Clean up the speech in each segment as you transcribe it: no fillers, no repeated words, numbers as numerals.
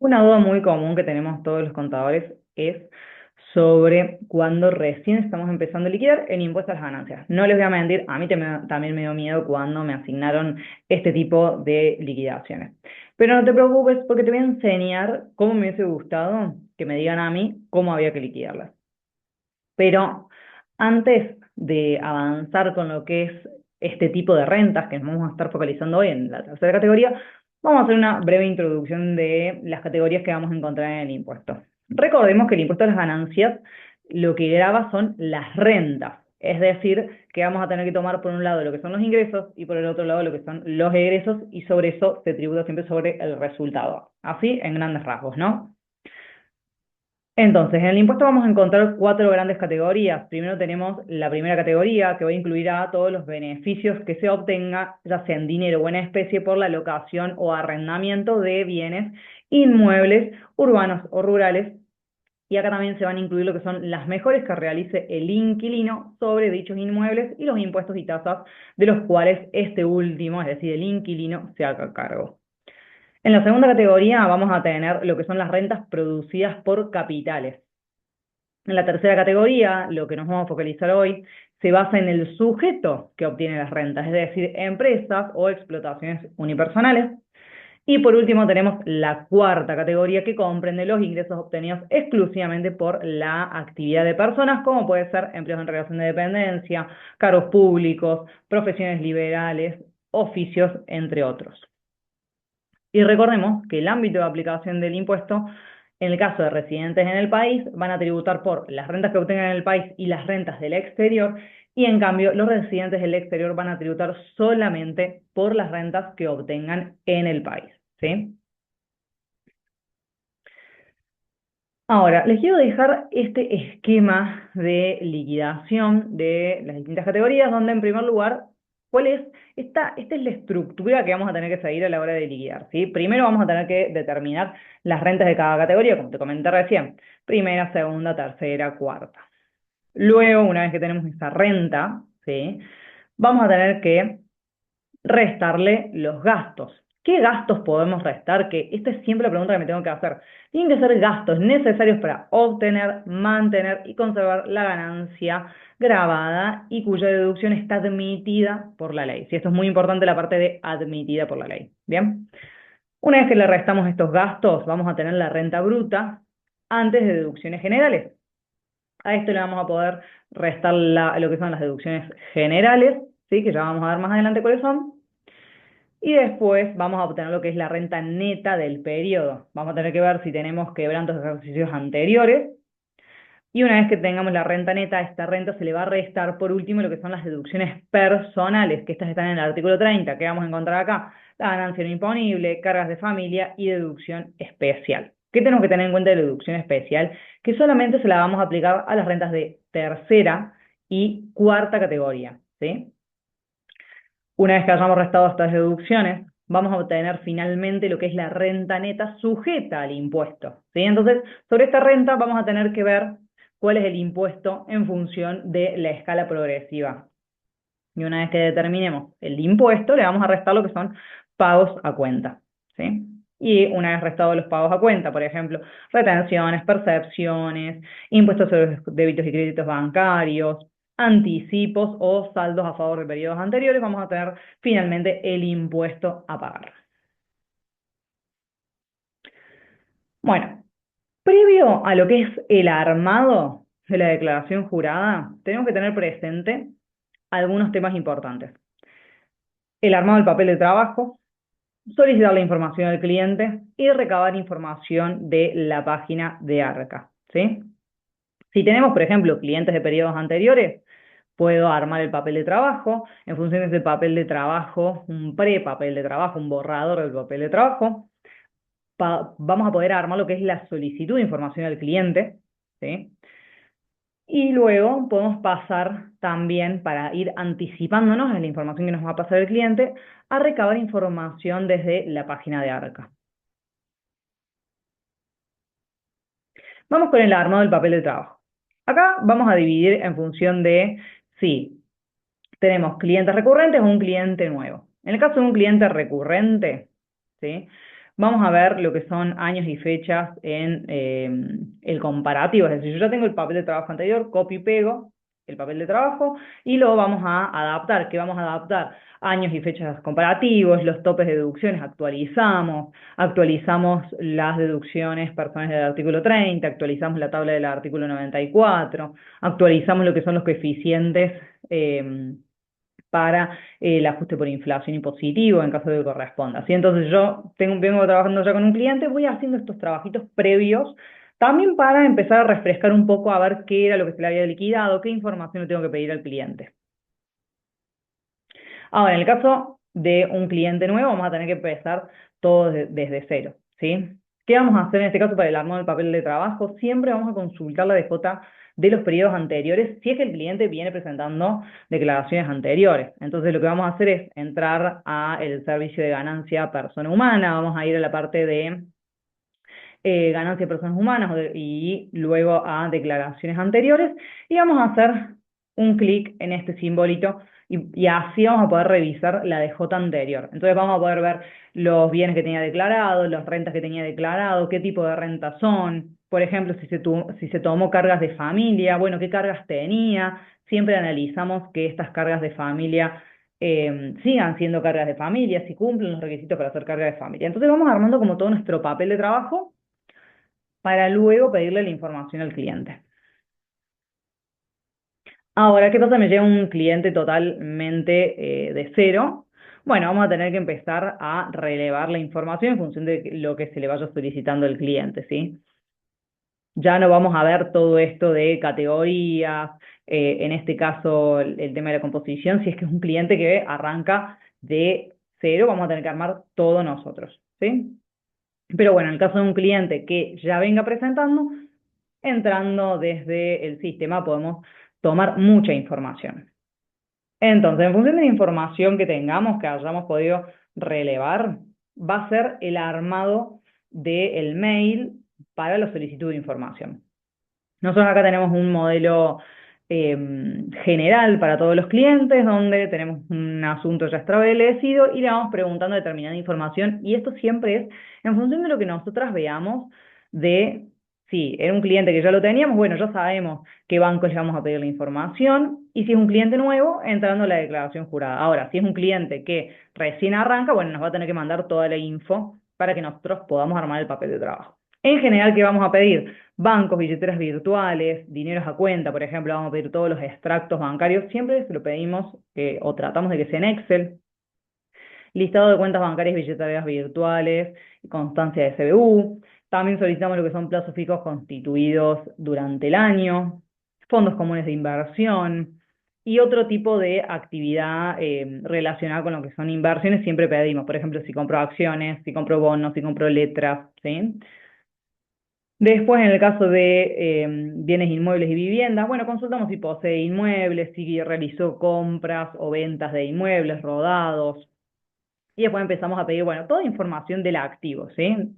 Una duda muy común que tenemos todos los contadores es sobre cuando recién estamos empezando a liquidar el impuesto a las ganancias. No les voy a mentir, a mí también me dio miedo cuando me asignaron este tipo de liquidaciones. Pero no te preocupes porque te voy a enseñar cómo me hubiese gustado que me digan a mí cómo había que liquidarlas. Pero antes de avanzar con lo que es este tipo de rentas que nos vamos a estar focalizando hoy en la tercera categoría, vamos a hacer una breve introducción de las categorías que vamos a encontrar en el impuesto. Recordemos que el impuesto a las ganancias lo que grava son las rentas, es decir, que vamos a tener que tomar por un lado lo que son los ingresos y por el otro lado lo que son los egresos y sobre eso se tributa siempre sobre el resultado. Así en grandes rasgos, ¿no? Entonces, en el impuesto vamos a encontrar cuatro grandes categorías. Primero tenemos la primera categoría, que va a incluir a todos los beneficios que se obtenga, ya sea en dinero o en especie, por la locación o arrendamiento de bienes inmuebles, urbanos o rurales. Y acá también se van a incluir lo que son las mejores que realice el inquilino sobre dichos inmuebles y los impuestos y tasas de los cuales este último, es decir, el inquilino, se haga cargo. En la segunda categoría vamos a tener lo que son las rentas producidas por capitales. En la tercera categoría, lo que nos vamos a focalizar hoy, se basa en el sujeto que obtiene las rentas, es decir, empresas o explotaciones unipersonales. Y por último tenemos la cuarta categoría que comprende los ingresos obtenidos exclusivamente por la actividad de personas, como puede ser empleos en relación de dependencia, cargos públicos, profesiones liberales, oficios, entre otros. Y recordemos que el ámbito de aplicación del impuesto, en el caso de residentes en el país, van a tributar por las rentas que obtengan en el país y las rentas del exterior, y en cambio los residentes del exterior van a tributar solamente por las rentas que obtengan en el país, ¿sí? Ahora, les quiero dejar este esquema de liquidación de las distintas categorías, donde en primer lugar, ¿cuál es? Esta es la estructura que vamos a tener que seguir a la hora de liquidar, ¿sí? Primero vamos a tener que determinar las rentas de cada categoría, como te comenté recién. Primera, segunda, tercera, cuarta. Luego, una vez que tenemos esa renta, ¿sí? Vamos a tener que restarle los gastos. ¿Qué gastos podemos restar? Que esta es siempre la pregunta que me tengo que hacer. Tienen que ser gastos necesarios para obtener, mantener y conservar la ganancia grabada y cuya deducción está admitida por la ley. Sí, esto es muy importante, la parte de admitida por la ley. Bien. Una vez que le restamos estos gastos, vamos a tener la renta bruta antes de deducciones generales. A esto le vamos a poder restar lo que son las deducciones generales, ¿sí? Que ya vamos a ver más adelante cuáles son. Y después vamos a obtener lo que es la renta neta del periodo. Vamos a tener que ver si tenemos quebrantos de ejercicios anteriores. Y una vez que tengamos la renta neta, a esta renta se le va a restar por último lo que son las deducciones personales, que estas están en el artículo 30, que vamos a encontrar acá. La ganancia no imponible, cargas de familia y deducción especial. ¿Qué tenemos que tener en cuenta de la deducción especial? Que solamente se la vamos a aplicar a las rentas de tercera y cuarta categoría, ¿sí? Una vez que hayamos restado estas deducciones, vamos a obtener finalmente lo que es la renta neta sujeta al impuesto, ¿sí? Entonces, sobre esta renta vamos a tener que ver cuál es el impuesto en función de la escala progresiva. Y una vez que determinemos el impuesto, le vamos a restar lo que son pagos a cuenta, ¿sí? Y una vez restados los pagos a cuenta, por ejemplo, retenciones, percepciones, impuestos sobre los débitos y créditos bancarios, anticipos o saldos a favor de periodos anteriores, vamos a tener finalmente el impuesto a pagar. Bueno, previo a lo que es el armado de la declaración jurada, tenemos que tener presente algunos temas importantes. El armado del papel de trabajo, solicitar la información al cliente y recabar información de la página de Arca, ¿sí? Si tenemos, por ejemplo, clientes de periodos anteriores, puedo armar el papel de trabajo, en función de ese papel de trabajo, un pre-papel de trabajo, un borrador del papel de trabajo, vamos a poder armar lo que es la solicitud de información al cliente, ¿sí? Y luego podemos pasar también, para ir anticipándonos en la información que nos va a pasar el cliente, a recabar información desde la página de Arca. Vamos con el armado del papel de trabajo. Acá vamos a dividir en función de si tenemos clientes recurrentes o un cliente nuevo. En el caso de un cliente recurrente, ¿sí? vamos a ver lo que son años y fechas en el comparativo. Es decir, yo ya tengo el papel de trabajo anterior, copio y pego el papel de trabajo y lo vamos a adaptar. ¿Qué vamos a adaptar? Años y fechas comparativos, los topes de deducciones, actualizamos las deducciones personales del artículo 30, actualizamos la tabla del artículo 94, actualizamos lo que son los coeficientes para el ajuste por inflación impositivo en caso de que corresponda. ¿Sí? Entonces yo vengo trabajando ya con un cliente, voy haciendo estos trabajitos previos también para empezar a refrescar un poco a ver qué era lo que se le había liquidado, qué información le tengo que pedir al cliente. Ahora, en el caso de un cliente nuevo, vamos a tener que empezar todo desde cero, ¿sí? ¿Qué vamos a hacer en este caso para el armado del papel de trabajo? Siempre vamos a consultar la DJ de los periodos anteriores si es que el cliente viene presentando declaraciones anteriores. Entonces lo que vamos a hacer es entrar a el servicio de ganancia persona humana, vamos a ir a la parte de ganancia de personas humanas y luego a declaraciones anteriores y vamos a hacer un clic en este simbolito y así vamos a poder revisar la DJ anterior. Entonces vamos a poder ver los bienes que tenía declarado, las rentas que tenía declarado, qué tipo de rentas son, por ejemplo, si se tomó cargas de familia, bueno, qué cargas tenía, siempre analizamos que estas cargas de familia sigan siendo cargas de familia, si cumplen los requisitos para hacer carga de familia. Entonces vamos armando como todo nuestro papel de trabajo para luego pedirle la información al cliente. Ahora, ¿qué pasa? Me llega un cliente totalmente de cero. Bueno, vamos a tener que empezar a relevar la información en función de lo que se le vaya solicitando al cliente, ¿sí? Ya no vamos a ver todo esto de categorías, en este caso el tema de la composición, si es que es un cliente que arranca de cero, vamos a tener que armar todo nosotros, ¿sí? Pero bueno, en el caso de un cliente que ya venga presentando, entrando desde el sistema podemos tomar mucha información. Entonces, en función de la información que tengamos, que hayamos podido relevar, va a ser el armado del mail para la solicitud de información. Nosotros acá tenemos un modelo general para todos los clientes, donde tenemos un asunto ya establecido y le vamos preguntando determinada información, y esto siempre es en función de lo que nosotras veamos de, si era un cliente que ya lo teníamos, bueno, ya sabemos qué bancos le vamos a pedir la información, y si es un cliente nuevo, entrando a la declaración jurada. Ahora, si es un cliente que recién arranca, bueno, nos va a tener que mandar toda la info para que nosotros podamos armar el papel de trabajo. En general, ¿qué vamos a pedir? Bancos, billeteras virtuales, dineros a cuenta, por ejemplo, vamos a pedir todos los extractos bancarios, siempre se lo pedimos o tratamos de que sea en Excel, listado de cuentas bancarias, billeteras virtuales, constancia de CBU, también solicitamos lo que son plazos fijos constituidos durante el año, fondos comunes de inversión y otro tipo de actividad relacionada con lo que son inversiones, siempre pedimos, por ejemplo, si compro acciones, si compro bonos, si compro letras, ¿sí? Después, en el caso de bienes inmuebles y viviendas, bueno, consultamos si posee inmuebles, si realizó compras o ventas de inmuebles rodados. Y después empezamos a pedir, bueno, toda información del activo, ¿sí?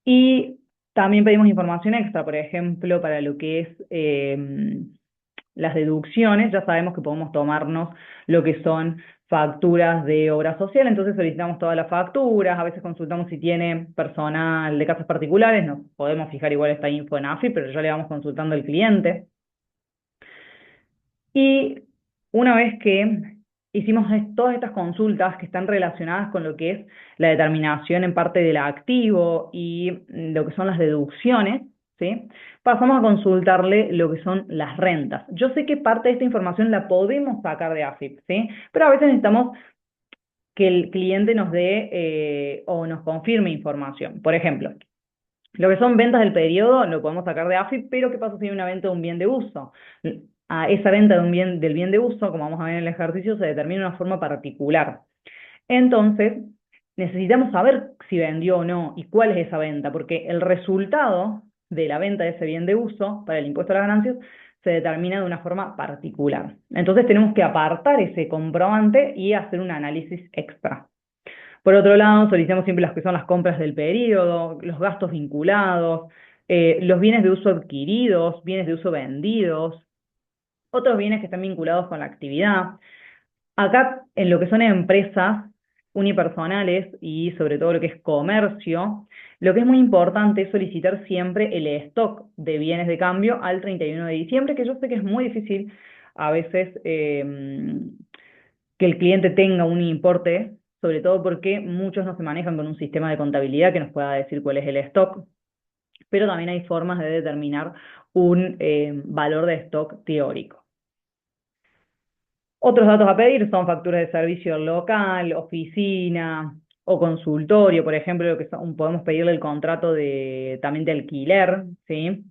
Y también pedimos información extra, por ejemplo, para lo que es las deducciones, ya sabemos que podemos tomarnos lo que son facturas de obra social, entonces solicitamos todas las facturas, a veces consultamos si tiene personal de casas particulares, nos podemos fijar igual esta info en AFI, pero ya le vamos consultando al cliente. Y una vez que hicimos todas estas consultas que están relacionadas con lo que es la determinación en parte del activo y lo que son las deducciones, ¿sí? Pasamos a consultarle lo que son las rentas. Yo sé que parte de esta información la podemos sacar de AFIP, ¿sí? Pero a veces necesitamos que el cliente nos dé o nos confirme información. Por ejemplo, lo que son ventas del periodo lo podemos sacar de AFIP, pero ¿qué pasa si hay una venta de un bien de uso? A esa venta de del bien de uso, como vamos a ver en el ejercicio, se determina de una forma particular. Entonces, necesitamos saber si vendió o no y cuál es esa venta, porque el resultado de la venta de ese bien de uso para el impuesto a las ganancias se determina de una forma particular. Entonces tenemos que apartar ese comprobante y hacer un análisis extra. Por otro lado, solicitamos siempre las que son las compras del periodo, los gastos vinculados, los bienes de uso adquiridos, bienes de uso vendidos, otros bienes que están vinculados con la actividad. Acá, en lo que son empresas, unipersonales y sobre todo lo que es comercio, lo que es muy importante es solicitar siempre el stock de bienes de cambio al 31 de diciembre, que yo sé que es muy difícil a veces que el cliente tenga un importe, sobre todo porque muchos no se manejan con un sistema de contabilidad que nos pueda decir cuál es el stock, pero también hay formas de determinar un valor de stock teórico. Otros datos a pedir son facturas de servicio local, oficina o consultorio, por ejemplo, lo que podemos pedirle el contrato también de alquiler, ¿sí?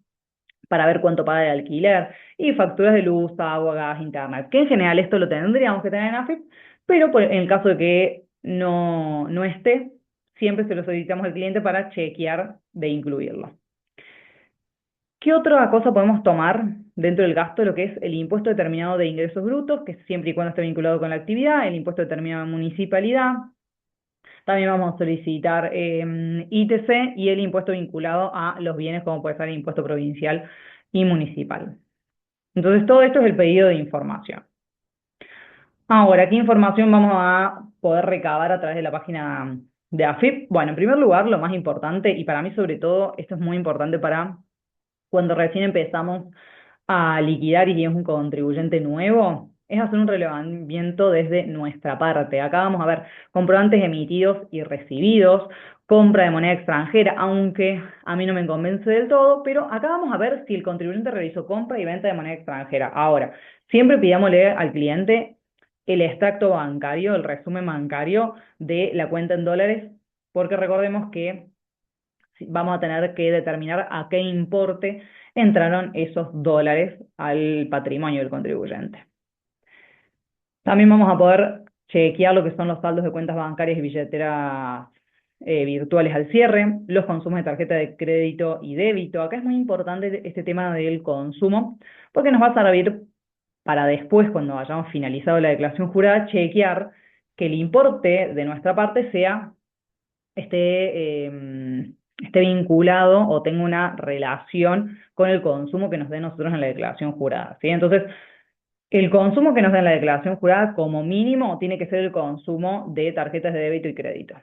Para ver cuánto paga de alquiler, y facturas de luz, agua, gas, internet, que en general esto lo tendríamos que tener en AFIP, pero en el caso de que no esté, siempre se lo solicitamos al cliente para chequear de incluirlo. ¿Qué otra cosa podemos tomar dentro del gasto? Lo que es el impuesto determinado de ingresos brutos, que siempre y cuando esté vinculado con la actividad, el impuesto determinado de municipalidad. También vamos a solicitar ITC y el impuesto vinculado a los bienes, como puede ser el impuesto provincial y municipal. Entonces, todo esto es el pedido de información. Ahora, ¿qué información vamos a poder recabar a través de la página de AFIP? Bueno, en primer lugar, lo más importante, y para mí sobre todo, esto es muy importante para cuando recién empezamos a liquidar y es un contribuyente nuevo, es hacer un relevamiento desde nuestra parte. Acá vamos a ver comprobantes emitidos y recibidos, compra de moneda extranjera, aunque a mí no me convence del todo, pero acá vamos a ver si el contribuyente realizó compra y venta de moneda extranjera. Ahora, siempre pidámosle al cliente el extracto bancario, el resumen bancario de la cuenta en dólares, porque recordemos que vamos a tener que determinar a qué importe entraron esos dólares al patrimonio del contribuyente. También vamos a poder chequear lo que son los saldos de cuentas bancarias y billeteras virtuales al cierre, los consumos de tarjeta de crédito y débito. Acá es muy importante este tema del consumo, porque nos va a servir para después, cuando hayamos finalizado la declaración jurada, chequear que el importe de nuestra parte esté vinculado o tenga una relación con el consumo que nos dé nosotros en la declaración jurada, ¿sí? Entonces, el consumo que nos da en la declaración jurada, como mínimo, tiene que ser el consumo de tarjetas de débito y crédito.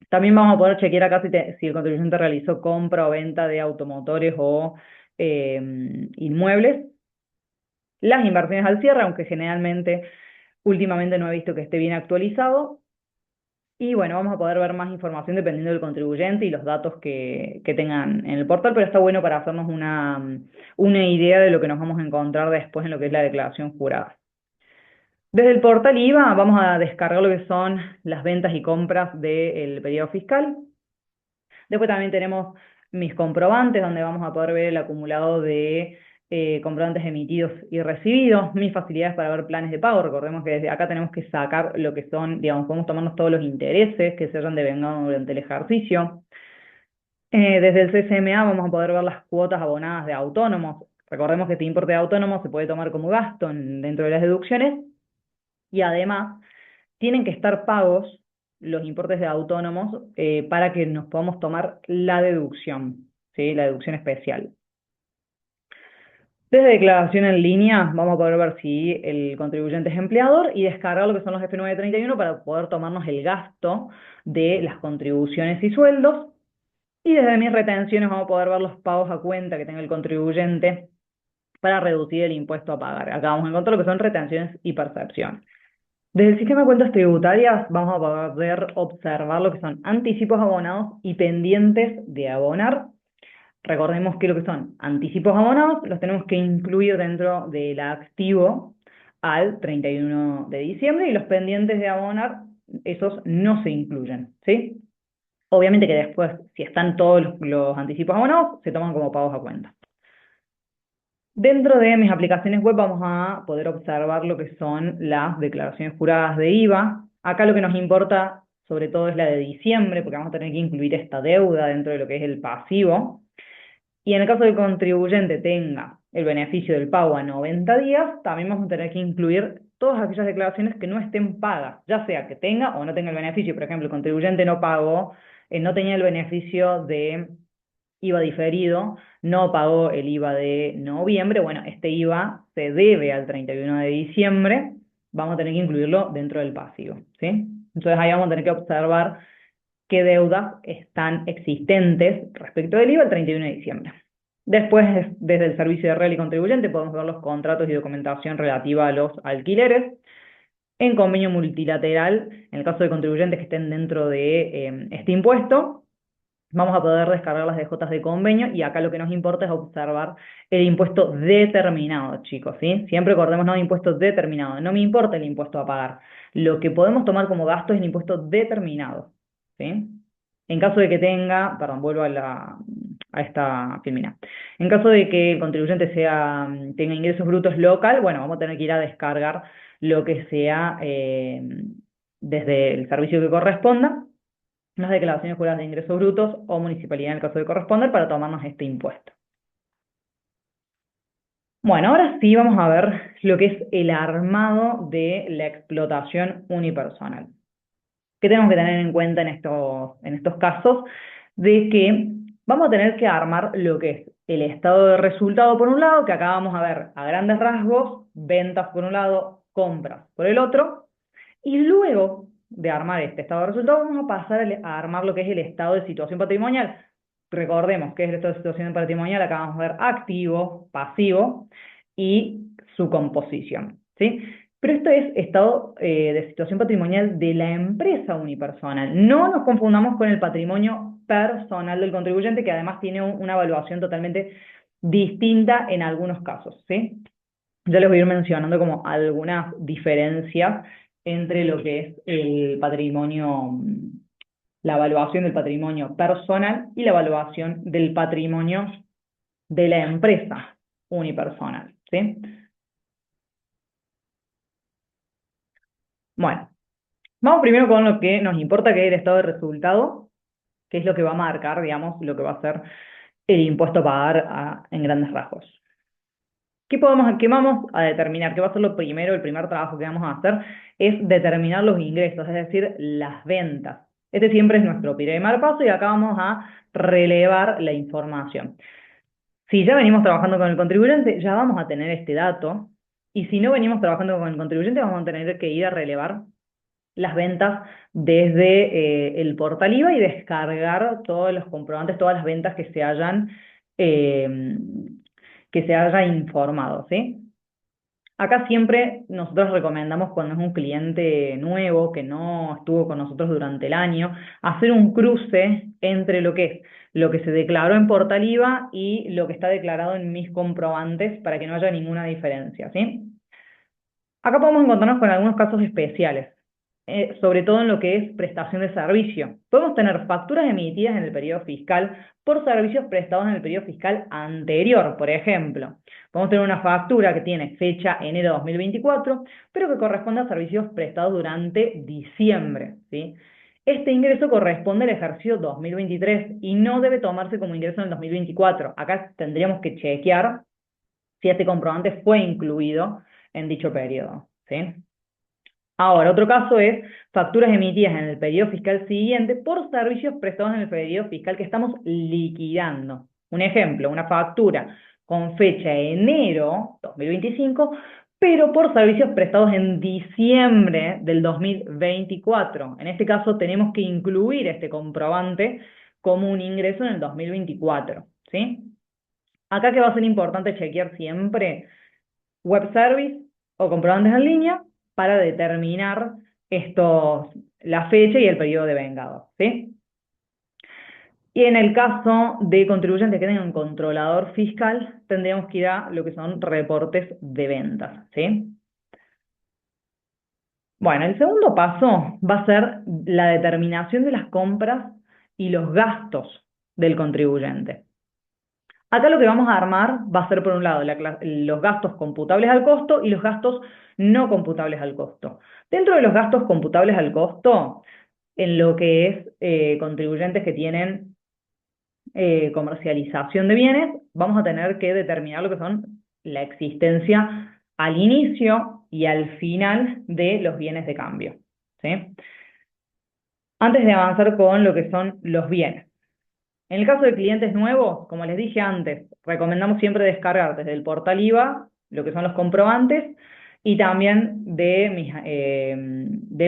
También vamos a poder chequear acá si el contribuyente realizó compra o venta de automotores o inmuebles. Las inversiones al cierre, aunque generalmente, últimamente no he visto que esté bien actualizado. Y bueno, vamos a poder ver más información dependiendo del contribuyente y los datos que tengan en el portal, pero está bueno para hacernos una idea de lo que nos vamos a encontrar después en lo que es la declaración jurada. Desde el portal IVA vamos a descargar lo que son las ventas y compras del periodo fiscal. Después también tenemos mis comprobantes, donde vamos a poder ver el acumulado de comprobantes emitidos y recibidos, mis facilidades para ver planes de pago. Recordemos que desde acá tenemos que sacar lo que son, digamos, podemos tomarnos todos los intereses que se hayan devengado durante el ejercicio. Desde el CCMA vamos a poder ver las cuotas abonadas de autónomos. Recordemos que este importe de autónomos se puede tomar como gasto dentro de las deducciones y además tienen que estar pagos los importes de autónomos para que nos podamos tomar la deducción, ¿sí? La deducción especial. Desde declaración en línea vamos a poder ver si el contribuyente es empleador y descargar lo que son los F931 para poder tomarnos el gasto de las contribuciones y sueldos. Y desde mis retenciones vamos a poder ver los pagos a cuenta que tenga el contribuyente para reducir el impuesto a pagar. Acá vamos a encontrar lo que son retenciones y percepción. Desde el sistema de cuentas tributarias vamos a poder observar lo que son anticipos abonados y pendientes de abonar. Recordemos que lo que son anticipos abonados los tenemos que incluir dentro del activo al 31 de diciembre y los pendientes de abonar, esos no se incluyen, ¿sí? Obviamente que después, si están todos los anticipos abonados, se toman como pagos a cuenta. Dentro de mis aplicaciones web vamos a poder observar lo que son las declaraciones juradas de IVA. Acá lo que nos importa sobre todo es la de diciembre, porque vamos a tener que incluir esta deuda dentro de lo que es el pasivo. Y en el caso del contribuyente tenga el beneficio del pago a 90 días, también vamos a tener que incluir todas aquellas declaraciones que no estén pagas, ya sea que tenga o no tenga el beneficio. Por ejemplo, el contribuyente no pagó, no tenía el beneficio de IVA diferido, no pagó el IVA de noviembre, bueno, este IVA se debe al 31 de diciembre, vamos a tener que incluirlo dentro del pasivo, ¿sí? Entonces ahí vamos a tener que observar qué deudas están existentes respecto del IVA el 31 de diciembre. Después, desde el servicio de Real y Contribuyente, podemos ver los contratos y documentación relativa a los alquileres. En convenio multilateral, en el caso de contribuyentes que estén dentro de este impuesto, vamos a poder descargar las DJs de convenio y acá lo que nos importa es observar el impuesto determinado, chicos, ¿sí? Siempre acordémonos de impuesto determinado. No me importa el impuesto a pagar. Lo que podemos tomar como gasto es el impuesto determinado, ¿sí? En caso de que tenga, perdón, vuelvo a esta filmina. En caso de que el contribuyente tenga ingresos brutos local, bueno, vamos a tener que ir a descargar lo que sea desde el servicio que corresponda, las declaraciones juradas de ingresos brutos o municipalidad en el caso de corresponder para tomarnos este impuesto. Bueno, ahora sí vamos a ver lo que es el armado de la explotación unipersonal. ¿Qué tenemos que tener en cuenta en estos casos? De que vamos a tener que armar lo que es el estado de resultado por un lado, que acá vamos a ver a grandes rasgos, ventas por un lado, compras por el otro, y luego de armar este estado de resultado vamos a pasar a armar lo que es el estado de situación patrimonial. Recordemos que es el estado de situación patrimonial, acá vamos a ver activo, pasivo y su composición, ¿sí? Pero esto es estado de situación patrimonial de la empresa unipersonal. No nos confundamos con el patrimonio personal del contribuyente, que además tiene una evaluación totalmente distinta en algunos casos, ¿sí? Ya les voy a ir mencionando como algunas diferencias entre lo que es el patrimonio, la evaluación del patrimonio personal y la evaluación del patrimonio de la empresa unipersonal, ¿sí? Bueno, vamos primero con lo que nos importa, que es el estado de resultado, que es lo que va a marcar, digamos, lo que va a ser el impuesto a pagar en grandes rasgos. ¿Qué vamos a determinar? ¿Qué va a ser lo primero? El primer trabajo que vamos a hacer es determinar los ingresos, es decir, las ventas. Este siempre es nuestro primer paso y acá vamos a relevar la información. Si ya venimos trabajando con el contribuyente, ya vamos a tener este dato. Y si no venimos trabajando con el contribuyente, vamos a tener que ir a relevar las ventas desde el portal IVA y descargar todos los comprobantes, todas las ventas eh, que se haya informado, ¿sí? Acá siempre nosotros recomendamos cuando es un cliente nuevo que no estuvo con nosotros durante el año, hacer un cruce entre lo que es lo que se declaró en Portal IVA y lo que está declarado en mis comprobantes para que no haya ninguna diferencia, ¿sí? Acá podemos encontrarnos con algunos casos especiales, sobre todo en lo que es prestación de servicio. Podemos tener facturas emitidas en el periodo fiscal por servicios prestados en el periodo fiscal anterior, por ejemplo. Podemos tener una factura que tiene fecha enero 2024, pero que corresponde a servicios prestados durante diciembre, ¿sí? Este ingreso corresponde al ejercicio 2023 y no debe tomarse como ingreso en el 2024. Acá tendríamos que chequear si este comprobante fue incluido en dicho periodo, ¿sí? Ahora, otro caso es facturas emitidas en el periodo fiscal siguiente por servicios prestados en el periodo fiscal que estamos liquidando. Un ejemplo, una factura con fecha enero 2025, pero por servicios prestados en diciembre del 2024. En este caso tenemos que incluir este comprobante como un ingreso en el 2024, ¿sí? Acá que va a ser importante chequear siempre web service o comprobantes en línea para determinar la fecha y el periodo de vengado, ¿sí? Y en el caso de contribuyentes que tengan un controlador fiscal, tendríamos que ir a lo que son reportes de ventas, ¿sí? Bueno, el segundo paso va a ser la determinación de las compras y los gastos del contribuyente. Acá lo que vamos a armar va a ser, por un lado, los gastos computables al costo y los gastos no computables al costo. Dentro de los gastos computables al costo, en lo que es contribuyentes que tienen comercialización de bienes, vamos a tener que determinar lo que son la existencia al inicio y al final de los bienes de cambio, ¿sí? Antes de avanzar con lo que son los bienes. En el caso de clientes nuevos, como les dije antes, recomendamos siempre descargar desde el portal IVA lo que son los comprobantes y también de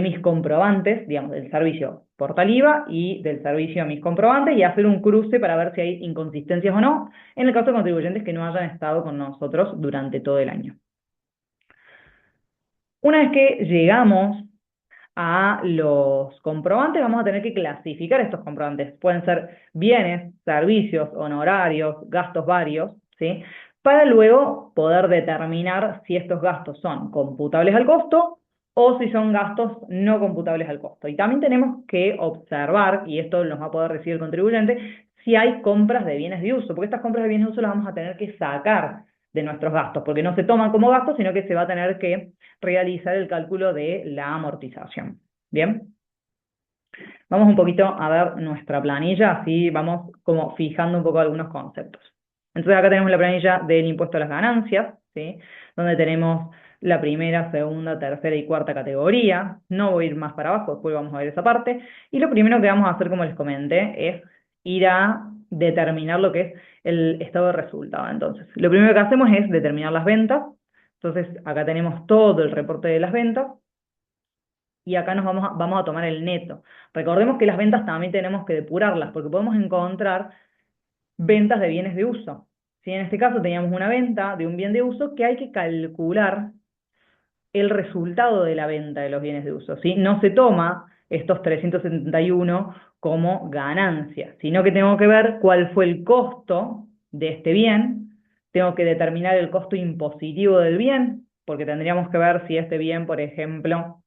mis comprobantes, digamos, del servicio Portal IVA y del servicio a mis comprobantes, y hacer un cruce para ver si hay inconsistencias o no, en el caso de contribuyentes que no hayan estado con nosotros durante todo el año. Una vez que llegamos a los comprobantes, vamos a tener que clasificar estos comprobantes. Pueden ser bienes, servicios, honorarios, gastos varios, ¿sí? Para luego poder determinar si estos gastos son computables al costo o si son gastos no computables al costo. Y también tenemos que observar, y esto nos va a poder decir el contribuyente, si hay compras de bienes de uso, porque estas compras de bienes de uso las vamos a tener que sacar de nuestros gastos, porque no se toman como gastos, sino que se va a tener que realizar el cálculo de la amortización. ¿Bien? Vamos un poquito a ver nuestra planilla, así vamos como fijando un poco algunos conceptos. Entonces acá tenemos la planilla del impuesto a las ganancias, ¿sí? Donde tenemos la primera, segunda, tercera y cuarta categoría. No voy a ir más para abajo, después vamos a ver esa parte. Y lo primero que vamos a hacer, como les comenté, es ir a determinar lo que es el estado de resultado. Entonces, lo primero que hacemos es determinar las ventas. Entonces, acá tenemos todo el reporte de las ventas. Y acá vamos a tomar el neto. Recordemos que las ventas también tenemos que depurarlas, porque podemos encontrar ventas de bienes de uso. Si en este caso teníamos una venta de un bien de uso, que hay que calcular el resultado de la venta de los bienes de uso, ¿sí? No se toma estos 371 como ganancia, sino que tengo que ver cuál fue el costo de este bien, tengo que determinar el costo impositivo del bien, porque tendríamos que ver si este bien, por ejemplo,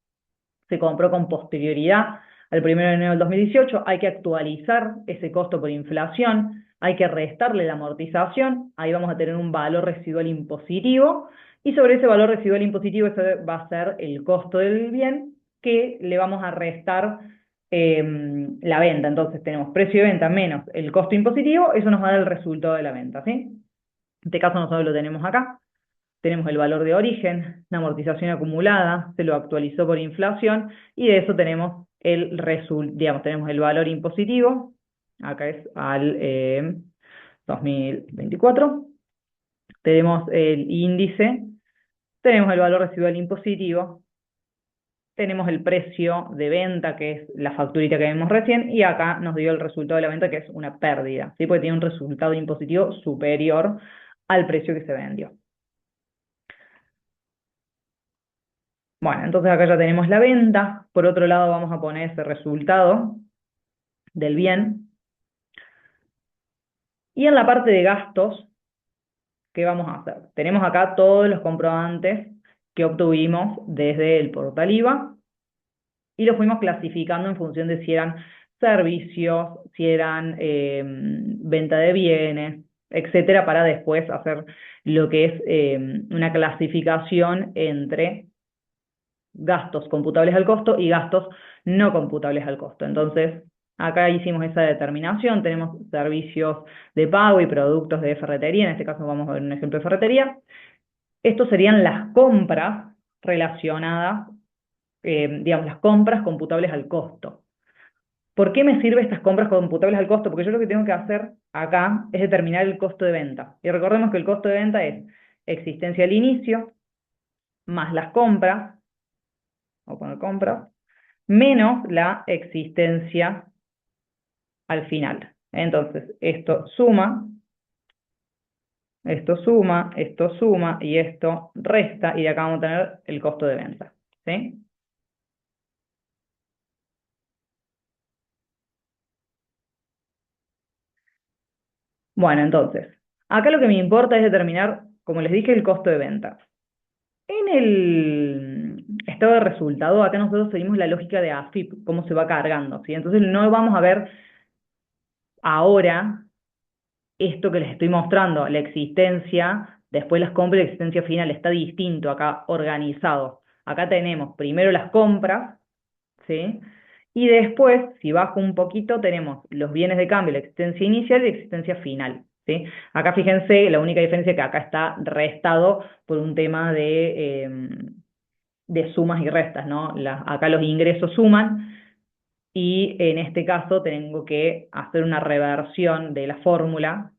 se compró con posterioridad al 1 de enero del 2018, hay que actualizar ese costo por inflación, hay que restarle la amortización, ahí vamos a tener un valor residual impositivo, y sobre ese valor residual impositivo ese va a ser el costo del bien que le vamos a restar la venta. Entonces tenemos precio de venta menos el costo impositivo, eso nos va a dar el resultado de la venta, ¿sí? En este caso nosotros lo tenemos acá. Tenemos el valor de origen, la amortización acumulada, se lo actualizó por inflación, y de eso tenemos tenemos el valor impositivo, acá es al 2024, tenemos el índice, tenemos el valor residual impositivo, tenemos el precio de venta, que es la facturita que vimos recién, y acá nos dio el resultado de la venta, que es una pérdida, ¿sí? Porque tiene un resultado impositivo superior al precio que se vendió. Bueno, entonces acá ya tenemos la venta. Por otro lado vamos a poner ese resultado del bien. Y en la parte de gastos, ¿qué vamos a hacer? Tenemos acá todos los comprobantes que obtuvimos desde el portal IVA y los fuimos clasificando en función de si eran servicios, si eran venta de bienes, etcétera, para después hacer lo que es una clasificación entre gastos computables al costo y gastos no computables al costo. Entonces, acá hicimos esa determinación, tenemos servicios de pago y productos de ferretería, en este caso vamos a ver un ejemplo de ferretería. Estos serían las compras relacionadas, digamos, las compras computables al costo. ¿Por qué me sirven estas compras computables al costo? Porque yo lo que tengo que hacer acá es determinar el costo de venta. Y recordemos que el costo de venta es existencia al inicio, más las compras, o poner compras, menos la existencia al final. Entonces, esto suma, y esto resta, y de acá vamos a tener el costo de venta, ¿sí? Bueno, entonces, acá lo que me importa es determinar, como les dije, el costo de venta. En el estado de resultado, acá nosotros seguimos la lógica de AFIP, cómo se va cargando, ¿sí? Entonces no vamos a ver ahora esto que les estoy mostrando, la existencia, después las compras y la existencia final, está distinto acá, organizado. Acá tenemos primero las compras, ¿sí? Y después, si bajo un poquito, tenemos los bienes de cambio, la existencia inicial y la existencia final, ¿sí? Acá fíjense, la única diferencia es que acá está restado por un tema de sumas y restas, ¿no? Acá los ingresos suman, y en este caso tengo que hacer una reversión de la fórmula,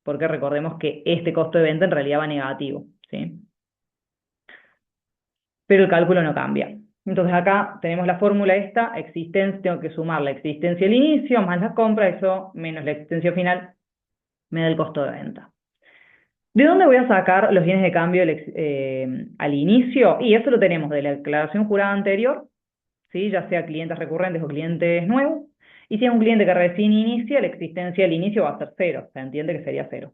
porque recordemos que este costo de venta en realidad va negativo, ¿sí? pero el cálculo no cambia. Entonces acá tenemos la fórmula esta, tengo que sumar la existencia al inicio más la compra, eso menos la existencia final me da el costo de venta. ¿De dónde voy a sacar los bienes de cambio al inicio? Y eso lo tenemos de la declaración jurada anterior, ¿sí? Ya sea clientes recurrentes o clientes nuevos. Y si es un cliente que recién inicia, la existencia al inicio va a ser cero, se entiende que sería cero,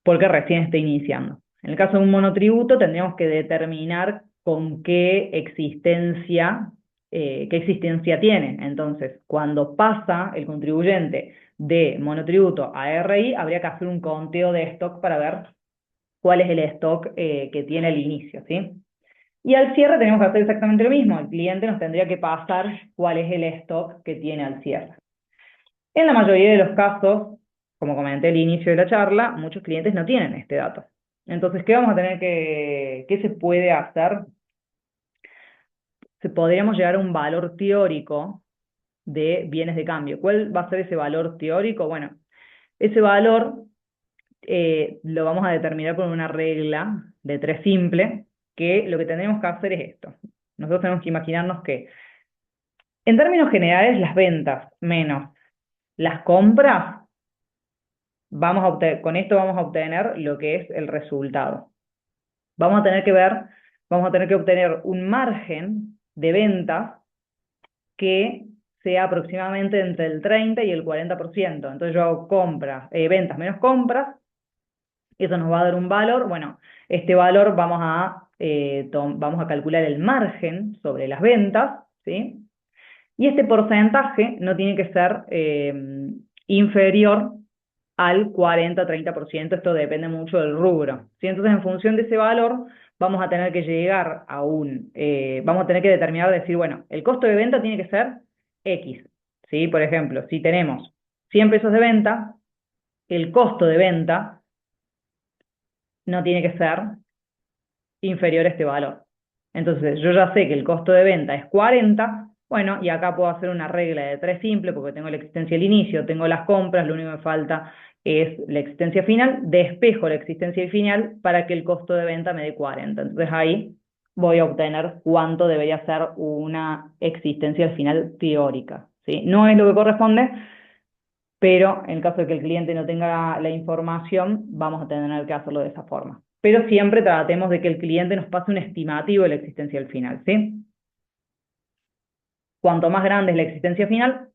porque recién está iniciando. En el caso de un monotributo tendríamos que determinar con qué existencia tiene. Entonces, cuando pasa el contribuyente de monotributo a RI, habría que hacer un conteo de stock para ver cuál es el stock que tiene al inicio, ¿sí? Y al cierre tenemos que hacer exactamente lo mismo. El cliente nos tendría que pasar cuál es el stock que tiene al cierre. En la mayoría de los casos, como comenté al inicio de la charla, muchos clientes no tienen este dato. Entonces, ¿qué se puede hacer? Podríamos llegar a un valor teórico de bienes de cambio. ¿Cuál va a ser ese valor teórico? Bueno, ese valor lo vamos a determinar con una regla de 3 simple, que lo que tendremos que hacer es esto. Nosotros tenemos que imaginarnos que, en términos generales, las ventas menos las compras, con esto vamos a obtener lo que es el resultado. Vamos a tener que obtener un margen de ventas que sea aproximadamente entre el 30 y el 40%. Entonces yo hago ventas menos compras, eso nos va a dar un valor. Bueno, este valor vamos a calcular el margen sobre las ventas, ¿sí? Y este porcentaje no tiene que ser inferior al 40-30%, esto depende mucho del rubro, ¿sí? Entonces, en función de ese valor, vamos a tener que vamos a tener que determinar, decir, bueno, el costo de venta tiene que ser X, ¿sí? Por ejemplo, si tenemos 100 pesos de venta, el costo de venta no tiene que ser inferior a este valor. Entonces, yo ya sé que el costo de venta es 40, bueno, y acá puedo hacer una regla de 3 simple, porque tengo la existencia al inicio, tengo las compras, lo único que me falta es la existencia final, despejo la existencia final para que el costo de venta me dé 40. Entonces ahí voy a obtener cuánto debería ser una existencia al final teórica, ¿sí? No es lo que corresponde, pero en el caso de que el cliente no tenga la información, vamos a tener que hacerlo de esa forma. Pero siempre tratemos de que el cliente nos pase un estimativo de la existencia al final, ¿sí? Cuanto más grande es la existencia final,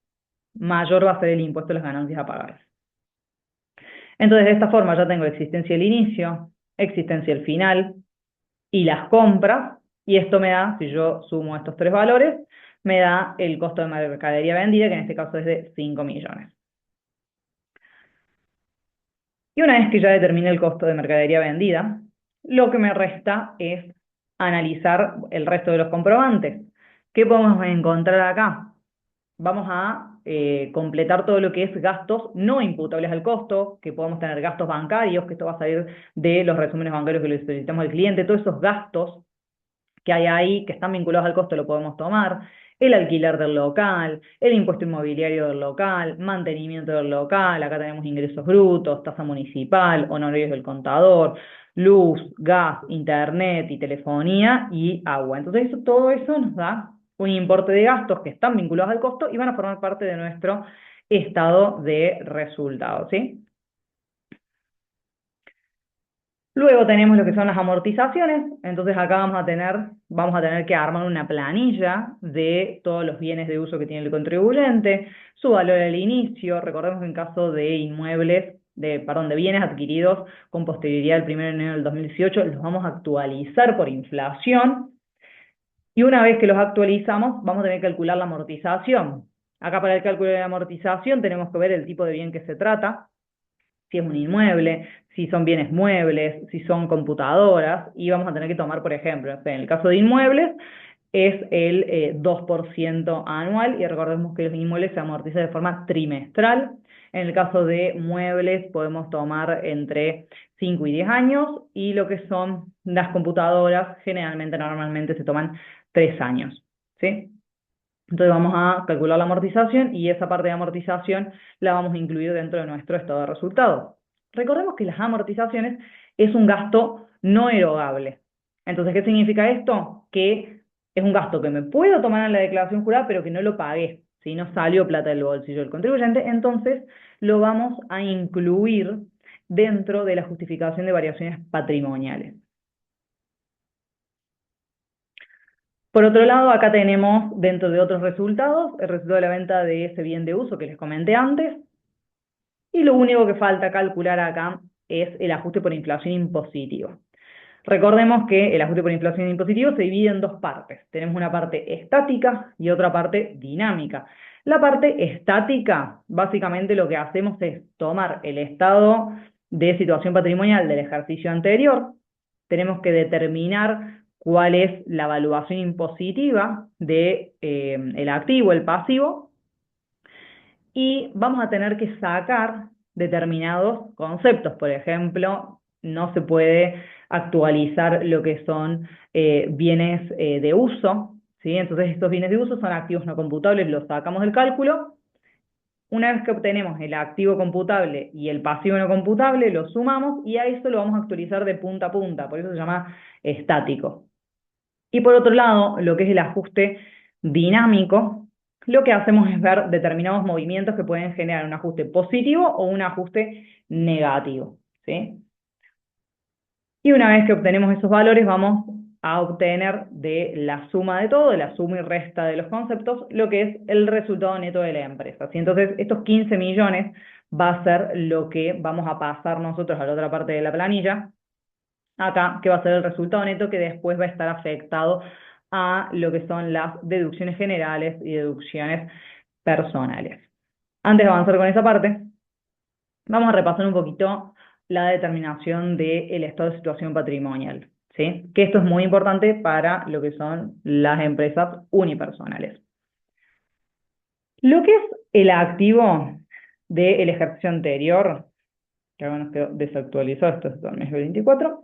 mayor va a ser el impuesto de las ganancias a pagar. Entonces, de esta forma ya tengo existencia al inicio, existencia al final y las compras, y esto me da, si yo sumo estos 3 valores, me da el costo de mercadería vendida, que en este caso es de 5 millones. Y una vez que ya determiné el costo de mercadería vendida, lo que me resta es analizar el resto de los comprobantes. ¿Qué podemos encontrar acá? Vamos a completar todo lo que es gastos no imputables al costo, que podemos tener gastos bancarios, que esto va a salir de los resúmenes bancarios que le solicitamos al cliente. Todos esos gastos que hay ahí, que están vinculados al costo, lo podemos tomar. El alquiler del local, el impuesto inmobiliario del local, mantenimiento del local, acá tenemos ingresos brutos, tasa municipal, honorarios del contador, luz, gas, internet y telefonía y agua. Entonces todo eso nos da un importe de gastos que están vinculados al costo y van a formar parte de nuestro estado de resultados, ¿sí? Luego tenemos lo que son las amortizaciones, entonces acá vamos a tener que armar una planilla de todos los bienes de uso que tiene el contribuyente, su valor al inicio. Recordemos que en caso de de bienes adquiridos con posterioridad al 1 de enero del 2018, los vamos a actualizar por inflación, y una vez que los actualizamos, vamos a tener que calcular la amortización. Acá para el cálculo de la amortización tenemos que ver el tipo de bien que se trata, si es un inmueble, si son bienes muebles, si son computadoras, y vamos a tener que tomar, por ejemplo, en el caso de inmuebles, es el 2% anual, y recordemos que los inmuebles se amortizan de forma trimestral. En el caso de muebles podemos tomar entre 5 y 10 años, y lo que son las computadoras, normalmente se toman 3 años, ¿sí? Entonces vamos a calcular la amortización y esa parte de amortización la vamos a incluir dentro de nuestro estado de resultados. Recordemos que las amortizaciones es un gasto no erogable. Entonces, ¿qué significa esto? Que es un gasto que me puedo tomar en la declaración jurada, pero que no lo pagué, si no salió plata del bolsillo del contribuyente, entonces lo vamos a incluir dentro de la justificación de variaciones patrimoniales. Por otro lado, acá tenemos, dentro de otros resultados, el resultado de la venta de ese bien de uso que les comenté antes, y lo único que falta calcular acá es el ajuste por inflación impositiva. Recordemos que el ajuste por inflación impositivo se divide en dos partes. Tenemos una parte estática y otra parte dinámica. La parte estática, básicamente lo que hacemos es tomar el estado de situación patrimonial del ejercicio anterior, tenemos que determinar cuál es la evaluación impositiva de, el activo, el pasivo, y vamos a tener que sacar determinados conceptos. Por ejemplo, no se puede actualizar lo que son bienes de uso, ¿sí? Entonces estos bienes de uso son activos no computables, los sacamos del cálculo. Una vez que obtenemos el activo computable y el pasivo no computable, lo sumamos y a eso lo vamos a actualizar de punta a punta, por eso se llama estático. Y por otro lado, lo que es el ajuste dinámico, lo que hacemos es ver determinados movimientos que pueden generar un ajuste positivo o un ajuste negativo, ¿sí? Y una vez que obtenemos esos valores, vamos a obtener de la suma de todo, de la suma y resta de los conceptos, lo que es el resultado neto de la empresa, ¿sí? Entonces, estos 15 millones va a ser lo que vamos a pasar nosotros a la otra parte de la planilla, acá, que va a ser el resultado neto que después va a estar afectado a lo que son las deducciones generales y deducciones personales. Antes de avanzar con esa parte, vamos a repasar un poquito la determinación del estado de situación patrimonial, ¿sí? Que esto es muy importante para lo que son las empresas unipersonales. Lo que es el activo del ejercicio anterior, que ahora nos quedó desactualizado, esto es el mes 24,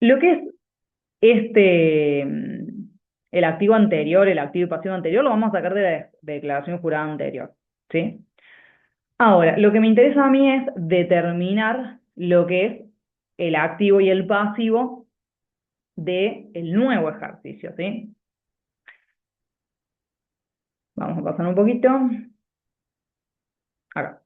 lo que es el activo anterior, el activo y pasivo anterior, lo vamos a sacar de la declaración jurada anterior, ¿sí? Ahora, lo que me interesa a mí es determinar lo que es el activo y el pasivo del nuevo ejercicio, ¿sí? Vamos a pasar un poquito. Acá.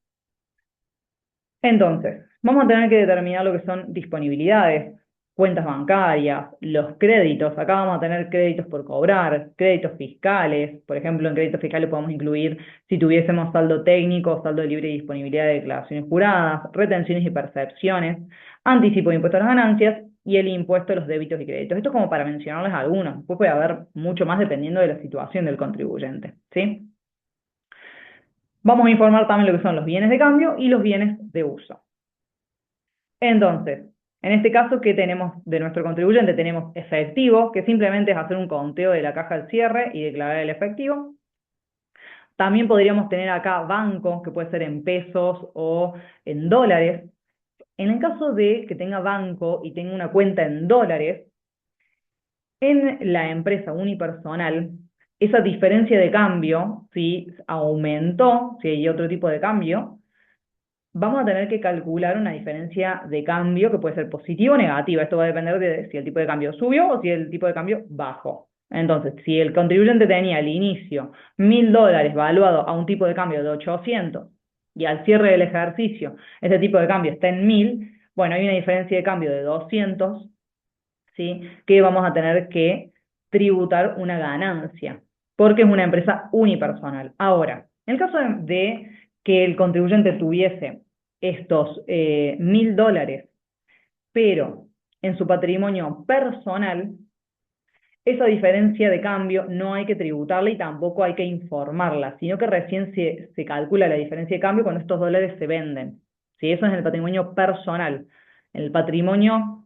Entonces, vamos a tener que determinar lo que son disponibilidades, cuentas bancarias, los créditos. Acá vamos a tener créditos por cobrar, créditos fiscales. Por ejemplo, en créditos fiscales podemos incluir si tuviésemos saldo técnico, saldo de libre disponibilidad de declaraciones juradas, retenciones y percepciones, anticipo de impuesto a las ganancias y el impuesto a los débitos y créditos. Esto es como para mencionarles algunos. Después puede haber mucho más dependiendo de la situación del contribuyente, ¿sí? Vamos a informar también lo que son los bienes de cambio y los bienes de uso. Entonces, en este caso, ¿qué tenemos de nuestro contribuyente? Tenemos efectivo, que simplemente es hacer un conteo de la caja al cierre y declarar el efectivo. También podríamos tener acá banco, que puede ser en pesos o en dólares. En el caso de que tenga banco y tenga una cuenta en dólares, en la empresa unipersonal, esa diferencia de cambio, si aumentó, si hay otro tipo de cambio, vamos a tener que calcular una diferencia de cambio que puede ser positiva o negativa. Esto va a depender de si el tipo de cambio subió o si el tipo de cambio bajó. Entonces, si el contribuyente tenía al inicio $1.000 valuado a un tipo de cambio de 800 y al cierre del ejercicio ese tipo de cambio está en 1.000, bueno, hay una diferencia de cambio de 200, ¿sí? Que vamos a tener que tributar una ganancia, porque es una empresa unipersonal. Ahora, en el caso de que el contribuyente tuviese estos $1.000, pero en su patrimonio personal, esa diferencia de cambio no hay que tributarla y tampoco hay que informarla, sino que recién se calcula la diferencia de cambio cuando estos dólares se venden. ¿Sí? Eso es en el patrimonio personal. En el patrimonio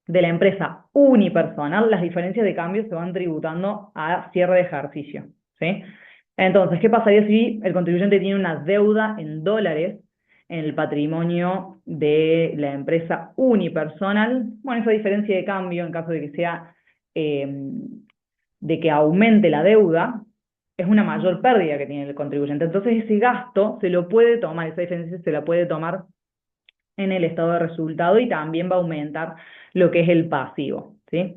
de la empresa unipersonal, las diferencias de cambio se van tributando a cierre de ejercicio, ¿sí? Entonces, ¿qué pasaría si el contribuyente tiene una deuda en dólares en el patrimonio de la empresa unipersonal? Bueno, esa diferencia de cambio, en caso de que sea de que aumente la deuda, es una mayor pérdida que tiene el contribuyente. Entonces, ese gasto se lo puede tomar, esa diferencia se la puede tomar en el estado de resultado y también va a aumentar lo que es el pasivo, ¿sí?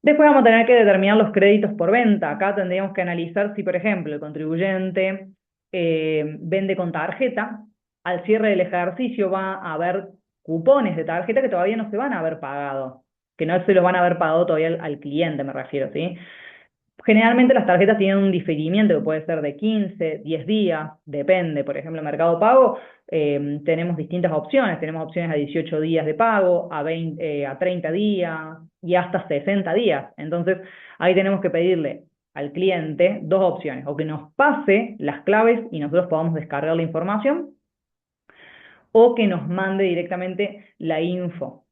Después vamos a tener que determinar los créditos por venta. Acá tendríamos que analizar si, por ejemplo, el contribuyente vende con tarjeta. Al cierre del ejercicio va a haber cupones de tarjeta que todavía no se van a haber pagado, que no se los van a haber pagado todavía al cliente, me refiero, ¿sí? Generalmente las tarjetas tienen un diferimiento que puede ser de 15, 10 días, depende. Por ejemplo, en Mercado Pago tenemos distintas opciones. Tenemos opciones a 18 días de pago, a 20, a 30 días y hasta 60 días. Entonces, ahí tenemos que pedirle al cliente dos opciones: o que nos pase las claves y nosotros podamos descargar la información, o que nos mande directamente la info.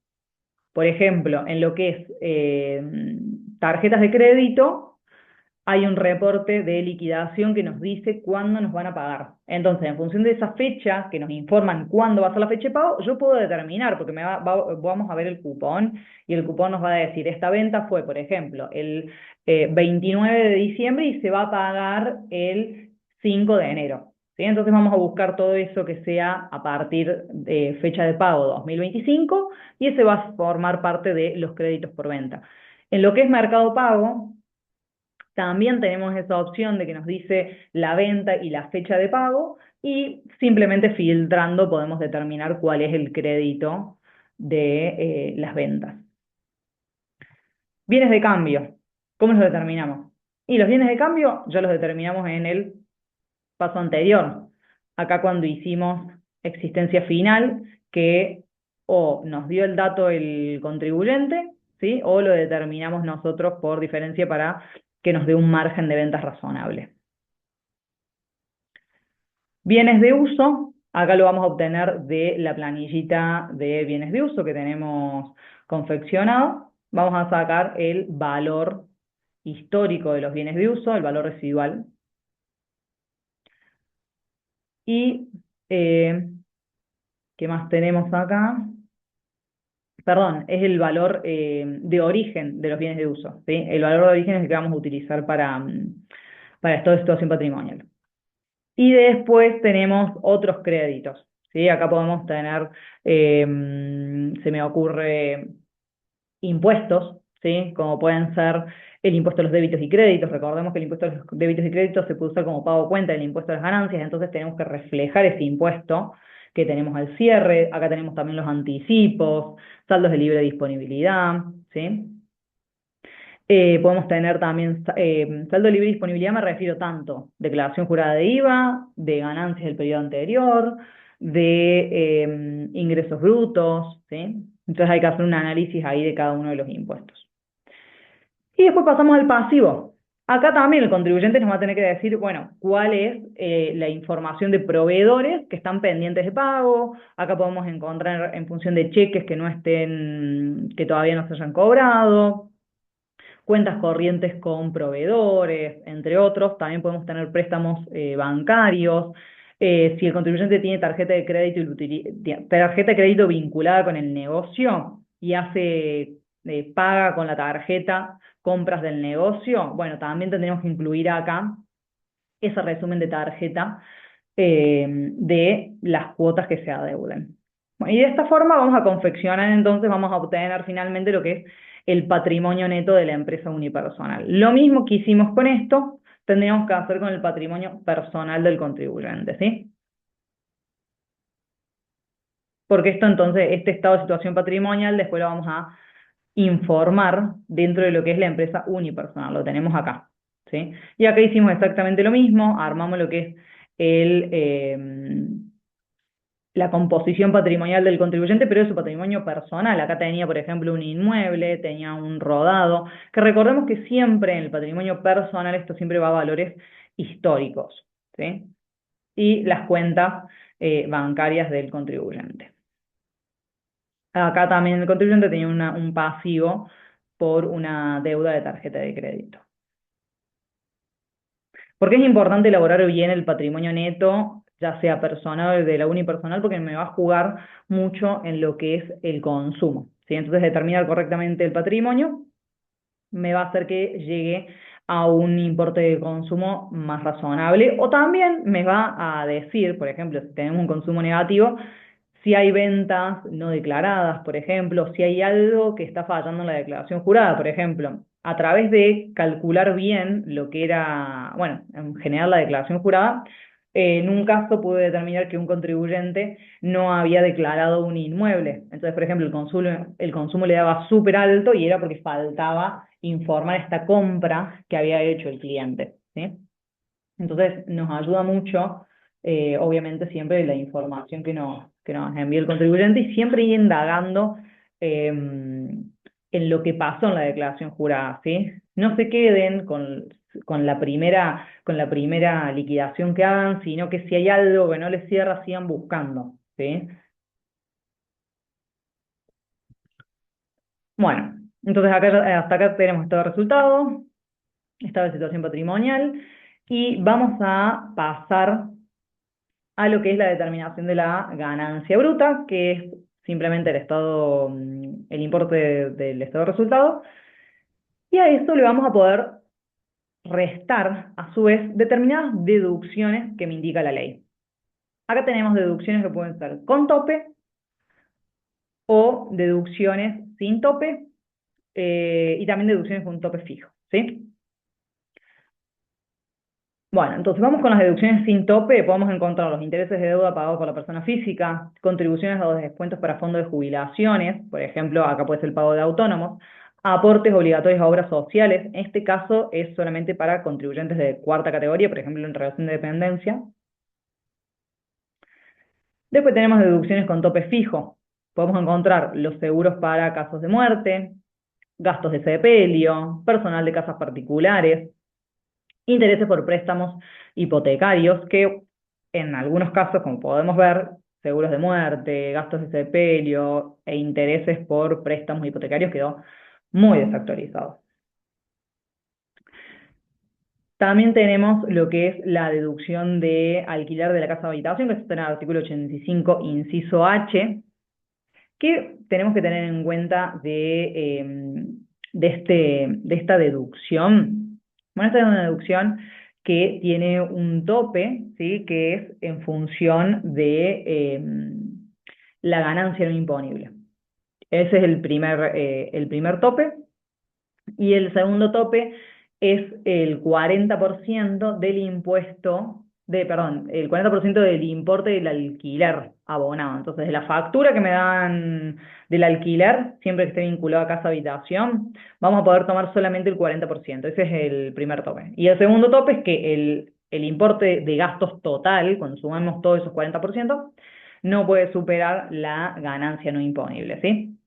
Por ejemplo, en lo que es tarjetas de crédito, hay un reporte de liquidación que nos dice cuándo nos van a pagar. Entonces, en función de esa fecha, que nos informan cuándo va a ser la fecha de pago, yo puedo determinar, porque vamos a ver el cupón, y el cupón nos va a decir, esta venta fue, por ejemplo, el 29 de diciembre y se va a pagar el 5 de enero. ¿Sí? Entonces vamos a buscar todo eso que sea a partir de fecha de pago 2025, y ese va a formar parte de los créditos por venta. En lo que es Mercado Pago, también tenemos esa opción de que nos dice la venta y la fecha de pago, y simplemente filtrando podemos determinar cuál es el crédito de las ventas. Bienes de cambio, ¿cómo los determinamos? Y los bienes de cambio ya los determinamos en el paso anterior. Acá cuando hicimos existencia final, que o nos dio el dato el contribuyente, ¿sí? O lo determinamos nosotros por diferencia para que nos dé un margen de ventas razonable. Bienes de uso, acá lo vamos a obtener de la planillita de bienes de uso que tenemos confeccionado. Vamos a sacar el valor histórico de los bienes de uso, el valor residual. Y, ¿qué más tenemos acá? Perdón, es el valor de origen de los bienes de uso, ¿sí? El valor de origen es el que vamos a utilizar para esta situación patrimonial. Y después tenemos otros créditos, ¿sí? Acá podemos tener, se me ocurre, impuestos, ¿sí? Como pueden ser el impuesto a los débitos y créditos. Recordemos que el impuesto a los débitos y créditos se puede usar como pago cuenta del impuesto a las ganancias, entonces tenemos que reflejar ese impuesto que tenemos al cierre. Acá tenemos también los anticipos, saldos de libre disponibilidad, ¿sí? Podemos tener también saldo de libre disponibilidad, me refiero tanto declaración jurada de IVA, de ganancias del periodo anterior, de ingresos brutos, ¿sí? Entonces hay que hacer un análisis ahí de cada uno de los impuestos. Y después pasamos al pasivo. Acá también el contribuyente nos va a tener que decir, bueno, cuál es la información de proveedores que están pendientes de pago. Acá podemos encontrar en función de cheques que no estén, que todavía no se hayan cobrado, cuentas corrientes con proveedores, entre otros. También podemos tener préstamos bancarios. Si el contribuyente tiene tarjeta de crédito vinculada con el negocio y paga con la tarjeta compras del negocio, bueno, también tendremos que incluir acá ese resumen de tarjeta de las cuotas que se adeuden. Bueno, y de esta forma vamos a confeccionar, entonces vamos a obtener finalmente lo que es el patrimonio neto de la empresa unipersonal. Lo mismo que hicimos con esto, tendríamos que hacer con el patrimonio personal del contribuyente, ¿sí? Porque esto entonces, este estado de situación patrimonial, después lo vamos a informar dentro de lo que es la empresa unipersonal, lo tenemos acá, ¿sí? Y acá hicimos exactamente lo mismo, armamos lo que es la composición patrimonial del contribuyente, pero de su patrimonio personal. Acá tenía, por ejemplo, un inmueble, tenía un rodado, que recordemos que siempre en el patrimonio personal esto siempre va a valores históricos, ¿sí? Y las cuentas bancarias del contribuyente. Acá también el contribuyente tenía un pasivo por una deuda de tarjeta de crédito. ¿Por qué es importante elaborar bien el patrimonio neto, ya sea personal o de la unipersonal? Porque me va a jugar mucho en lo que es el consumo, ¿sí? Entonces, determinar correctamente el patrimonio me va a hacer que llegue a un importe de consumo más razonable, o también me va a decir, por ejemplo, si tenemos un consumo negativo, si hay ventas no declaradas, por ejemplo, si hay algo que está fallando en la declaración jurada, por ejemplo, a través de calcular bien lo que era, bueno, en general la declaración jurada, en un caso pude determinar que un contribuyente no había declarado un inmueble. Entonces, por ejemplo, el consumo le daba súper alto y era porque faltaba informar esta compra que había hecho el cliente, ¿sí? Entonces, nos ayuda mucho, obviamente, siempre la información que nos envía el contribuyente y siempre ir indagando en lo que pasó en la declaración jurada, ¿sí? No se queden con la primera liquidación que hagan, sino que si hay algo que no les cierra, sigan buscando, ¿sí? Bueno, entonces hasta acá tenemos todo el resultado, estado de situación patrimonial, y vamos a pasar a lo que es la determinación de la ganancia bruta, que es simplemente el importe del estado de resultado, y a esto le vamos a poder restar, a su vez, determinadas deducciones que me indica la ley. Acá tenemos deducciones que pueden ser con tope o deducciones sin tope, y también deducciones con tope fijo, ¿sí? Bueno, entonces vamos con las deducciones sin tope. Podemos encontrar los intereses de deuda pagados por la persona física, contribuciones o descuentos para fondos de jubilaciones, por ejemplo, acá puede ser el pago de autónomos, aportes obligatorios a obras sociales. En este caso es solamente para contribuyentes de cuarta categoría, por ejemplo, en relación de dependencia. Después tenemos deducciones con tope fijo. Podemos encontrar los seguros para casos de muerte, gastos de sepelio, personal de casas particulares, intereses por préstamos hipotecarios, que en algunos casos, como podemos ver, seguros de muerte, gastos de sepelio e intereses por préstamos hipotecarios quedó muy desactualizado. También tenemos lo que es la deducción de alquiler de la casa de habitación, que está en el artículo 85, inciso H, que tenemos que tener en cuenta de esta deducción. Bueno, esta es una deducción que tiene un tope, ¿sí? Que es en función de la ganancia no imponible. Ese es el primer tope. Y el segundo tope es el 40% del impuesto, perdón, el 40% del importe del alquiler abonado. Entonces, de la factura que me dan del alquiler, siempre que esté vinculado a casa habitación, vamos a poder tomar solamente el 40%. Ese es el primer tope. Y el segundo tope es que el importe de gastos total, cuando sumamos todos esos 40%, no puede superar la ganancia no imponible, ¿sí?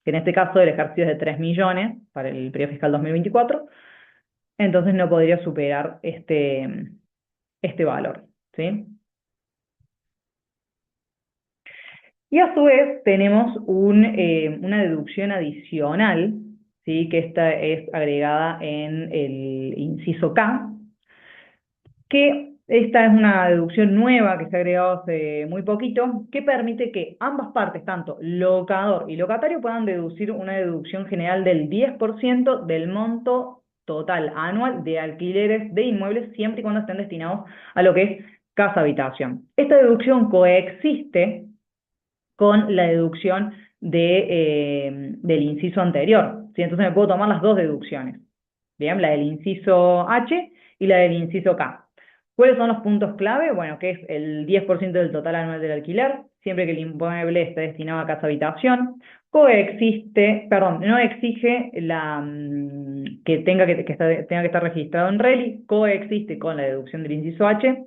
Que en este caso el ejercicio es de 3 millones para el periodo fiscal 2024, entonces no podría superar este valor, ¿sí? Y a su vez tenemos una deducción adicional, ¿sí? Que esta es agregada en el inciso K, que esta es una deducción nueva que se ha agregado hace muy poquito, que permite que ambas partes, tanto locador y locatario, puedan deducir una deducción general del 10% del monto total anual de alquileres de inmuebles, siempre y cuando estén destinados a lo que es casa-habitación. Esta deducción coexiste con la deducción del inciso anterior, ¿sí? Entonces me puedo tomar las dos deducciones, ¿bien? La del inciso H y la del inciso K. ¿Cuáles son los puntos clave? Bueno, que es el 10% del total anual del alquiler, siempre que el inmueble esté destinado a casa habitación, no exige que tenga que estar registrado en RELI, coexiste con la deducción del inciso H,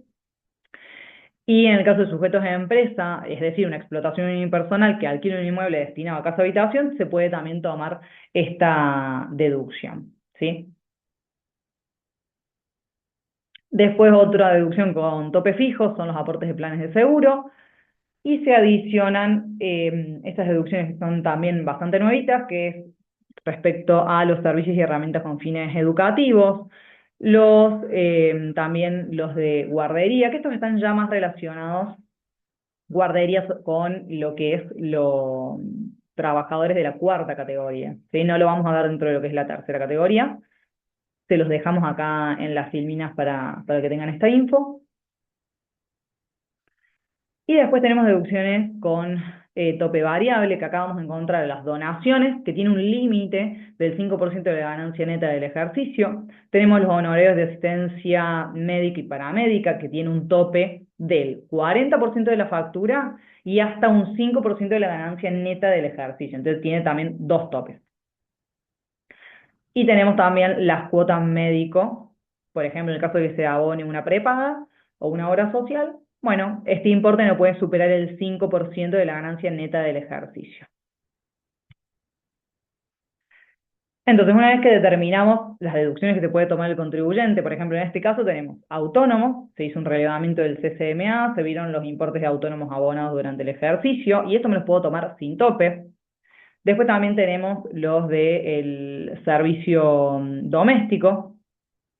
y en el caso de sujetos de empresa, es decir, una explotación unipersonal que adquiere un inmueble destinado a casa habitación, se puede también tomar esta deducción, ¿sí? Después otra deducción con tope fijo son los aportes de planes de seguro, y se adicionan estas deducciones que son también bastante nuevitas, que es respecto a los servicios y herramientas con fines educativos, también los de guardería, que estos están ya más relacionados, guarderías, con lo que es los trabajadores de la cuarta categoría, ¿sí? No lo vamos a dar dentro de lo que es la tercera categoría. Se los dejamos acá en las filminas para que tengan esta info. Y después tenemos deducciones con tope variable, que acá vamos a encontrar las donaciones, que tiene un límite del 5% de la ganancia neta del ejercicio. Tenemos los honorarios de asistencia médica y paramédica, que tiene un tope del 40% de la factura y hasta un 5% de la ganancia neta del ejercicio. Entonces tiene también dos topes. Y tenemos también las cuotas médico, por ejemplo, en el caso de que se abone una prepaga o una obra social, bueno, este importe no puede superar el 5% de la ganancia neta del ejercicio. Entonces, una vez que determinamos las deducciones que se puede tomar el contribuyente, por ejemplo, en este caso tenemos autónomos, se hizo un relevamiento del CCMA, se vieron los importes de autónomos abonados durante el ejercicio, y esto me los puedo tomar sin tope. Después también tenemos los del servicio doméstico,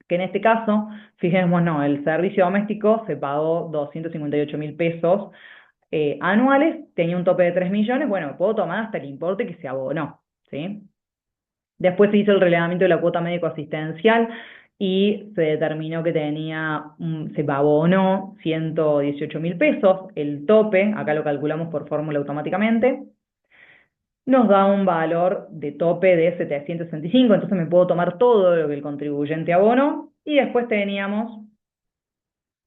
que en este caso, fijémonos, el servicio doméstico se pagó 258.000 pesos anuales, tenía un tope de 3 millones, bueno, puedo tomar hasta el importe que se abonó, ¿sí? Después se hizo el relevamiento de la cuota médico-asistencial y se determinó que se abonó 118.000 pesos, el tope, acá lo calculamos por fórmula automáticamente, nos da un valor de tope de 765, entonces me puedo tomar todo lo que el contribuyente abonó, y después teníamos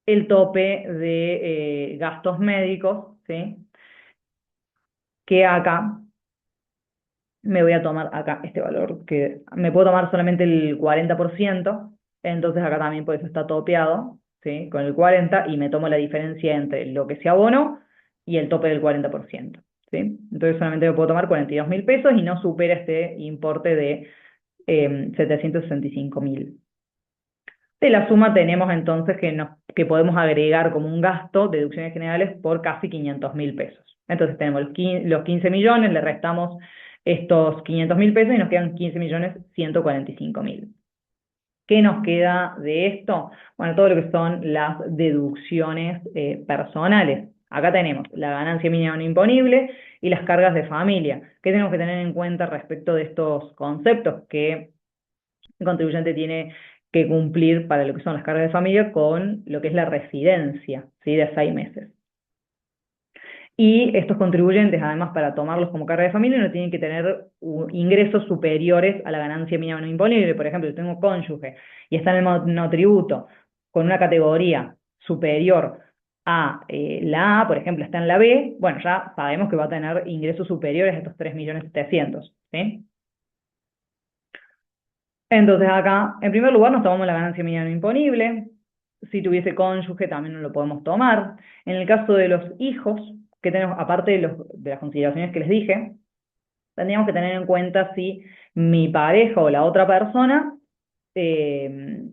el tope de gastos médicos, ¿sí? Que acá me voy a tomar acá este valor, que me puedo tomar solamente el 40%, entonces acá también por eso está topeado, ¿sí? Con el 40%, y me tomo la diferencia entre lo que se abonó y el tope del 40%, ¿sí? Entonces solamente me puedo tomar 42.000 pesos y no supera este importe de 765.000. De la suma tenemos entonces que podemos agregar como un gasto, deducciones generales, por casi 500.000 pesos. Entonces tenemos los 15 millones, le restamos estos 500.000 pesos y nos quedan 15.145.000. ¿Qué nos queda de esto? Bueno, todo lo que son las deducciones personales. Acá tenemos la ganancia mínima no imponible y las cargas de familia. ¿Qué tenemos que tener en cuenta respecto de estos conceptos? Que el contribuyente tiene que cumplir para lo que son las cargas de familia con lo que es la residencia, ¿sí? De 6 meses. Y estos contribuyentes, además, para tomarlos como carga de familia, no tienen que tener ingresos superiores a la ganancia mínima no imponible. Por ejemplo, yo tengo cónyuge y está en el monotributo con una categoría superior a la A, por ejemplo, está en la B, bueno, ya sabemos que va a tener ingresos superiores a estos 3.700.000, ¿sí? Entonces acá, en primer lugar, nos tomamos la ganancia mínima no imponible. Si tuviese cónyuge, también no lo podemos tomar. En el caso de los hijos, que tenemos, aparte de las consideraciones que les dije, tendríamos que tener en cuenta si mi pareja o la otra persona eh,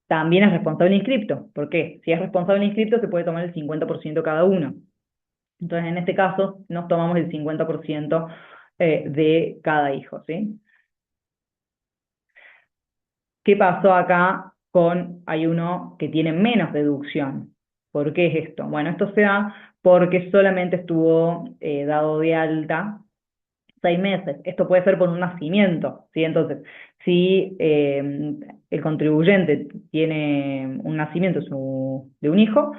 también es responsable inscripto. ¿Por qué? Si es responsable inscripto, se puede tomar el 50% cada uno. Entonces, en este caso, nos tomamos el 50% de cada hijo, ¿sí? ¿Qué pasó acá hay uno que tiene menos deducción? ¿Por qué es esto? Bueno, esto se da porque solamente estuvo dado de alta 6 meses. Esto puede ser por un nacimiento, ¿sí? Entonces, si el contribuyente tiene un nacimiento de un hijo,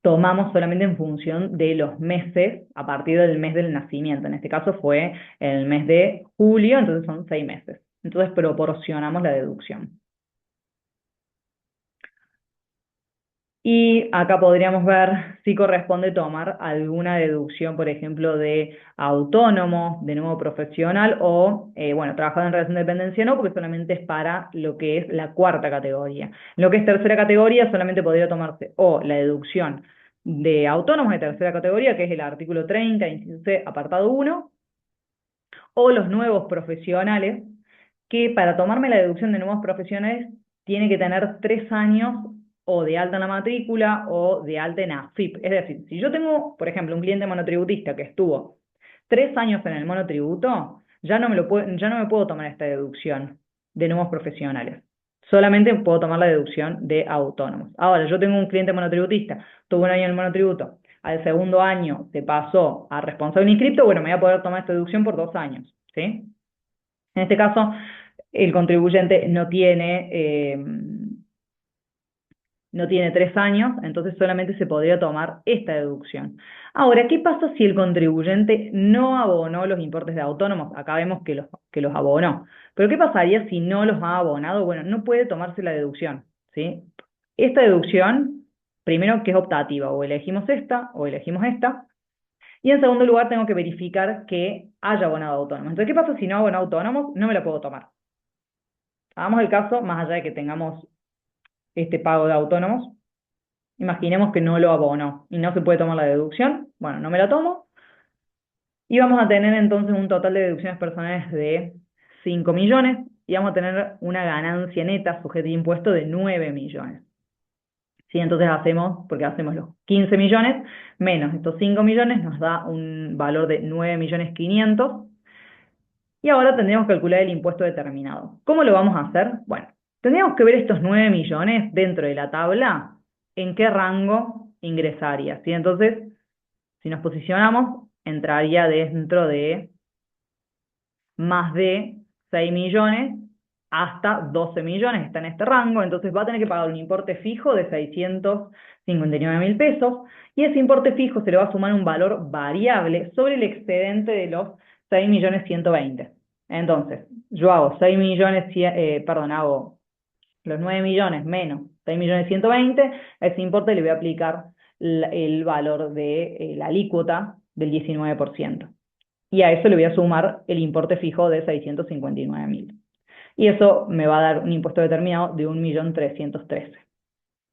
tomamos solamente en función de los meses, a partir del mes del nacimiento. En este caso fue el mes de julio, entonces son 6 meses. Entonces proporcionamos la deducción. Y acá podríamos ver si corresponde tomar alguna deducción, por ejemplo, de autónomo, de nuevo profesional o, bueno, trabajador en relación de dependencia no, porque solamente es para lo que es la cuarta categoría. Lo que es tercera categoría solamente podría tomarse o la deducción de autónomos de tercera categoría, que es el artículo 30, inciso C, apartado 1, o los nuevos profesionales, que para tomarme la deducción de nuevos profesionales tiene que tener 3 años o de alta en la matrícula o de alta en AFIP. Es decir, si yo tengo, por ejemplo, un cliente monotributista que estuvo 3 años en el monotributo, ya no me puedo tomar esta deducción de nuevos profesionales. Solamente puedo tomar la deducción de autónomos. Ahora, yo tengo un cliente monotributista, tuvo un año en el monotributo, al segundo año se pasó a responsable inscripto, bueno, me voy a poder tomar esta deducción por 2 años, ¿sí? En este caso, el contribuyente no tiene 3 años, entonces solamente se podría tomar esta deducción. Ahora, ¿qué pasa si el contribuyente no abonó los importes de autónomos? Acá vemos que los abonó. Pero ¿qué pasaría si no los ha abonado? Bueno, no puede tomarse la deducción, ¿sí? Esta deducción, primero que es optativa, o elegimos esta o elegimos esta. Y en segundo lugar, tengo que verificar que haya abonado autónomos. Entonces, ¿qué pasa si no ha abonado autónomos? No me la puedo tomar. Hagamos el caso, más allá de que tengamos este pago de autónomos, imaginemos que no lo abonó y no se puede tomar la deducción. Bueno, no me la tomo. Y vamos a tener entonces un total de deducciones personales de 5 millones y vamos a tener una ganancia neta sujeta de impuesto de 9 millones. ¿Sí? Entonces porque hacemos los 15 millones menos estos 5 millones, nos da un valor de 9.500.000. Y ahora tendríamos que calcular el impuesto determinado. ¿Cómo lo vamos a hacer? Bueno, tendríamos que ver estos 9 millones dentro de la tabla, en qué rango ingresaría, ¿sí? Entonces, si nos posicionamos, entraría dentro de más de 6 millones hasta 12 millones, está en este rango, entonces va a tener que pagar un importe fijo de 659.000 pesos, y ese importe fijo se le va a sumar un valor variable sobre el excedente de los 6.120.000. Entonces, yo hago 6 millones, hago los 9 millones menos 6.120.000, a ese importe le voy a aplicar el valor de la alícuota del 19%. Y a eso le voy a sumar el importe fijo de 659.000. Y eso me va a dar un impuesto determinado de 1.313.000.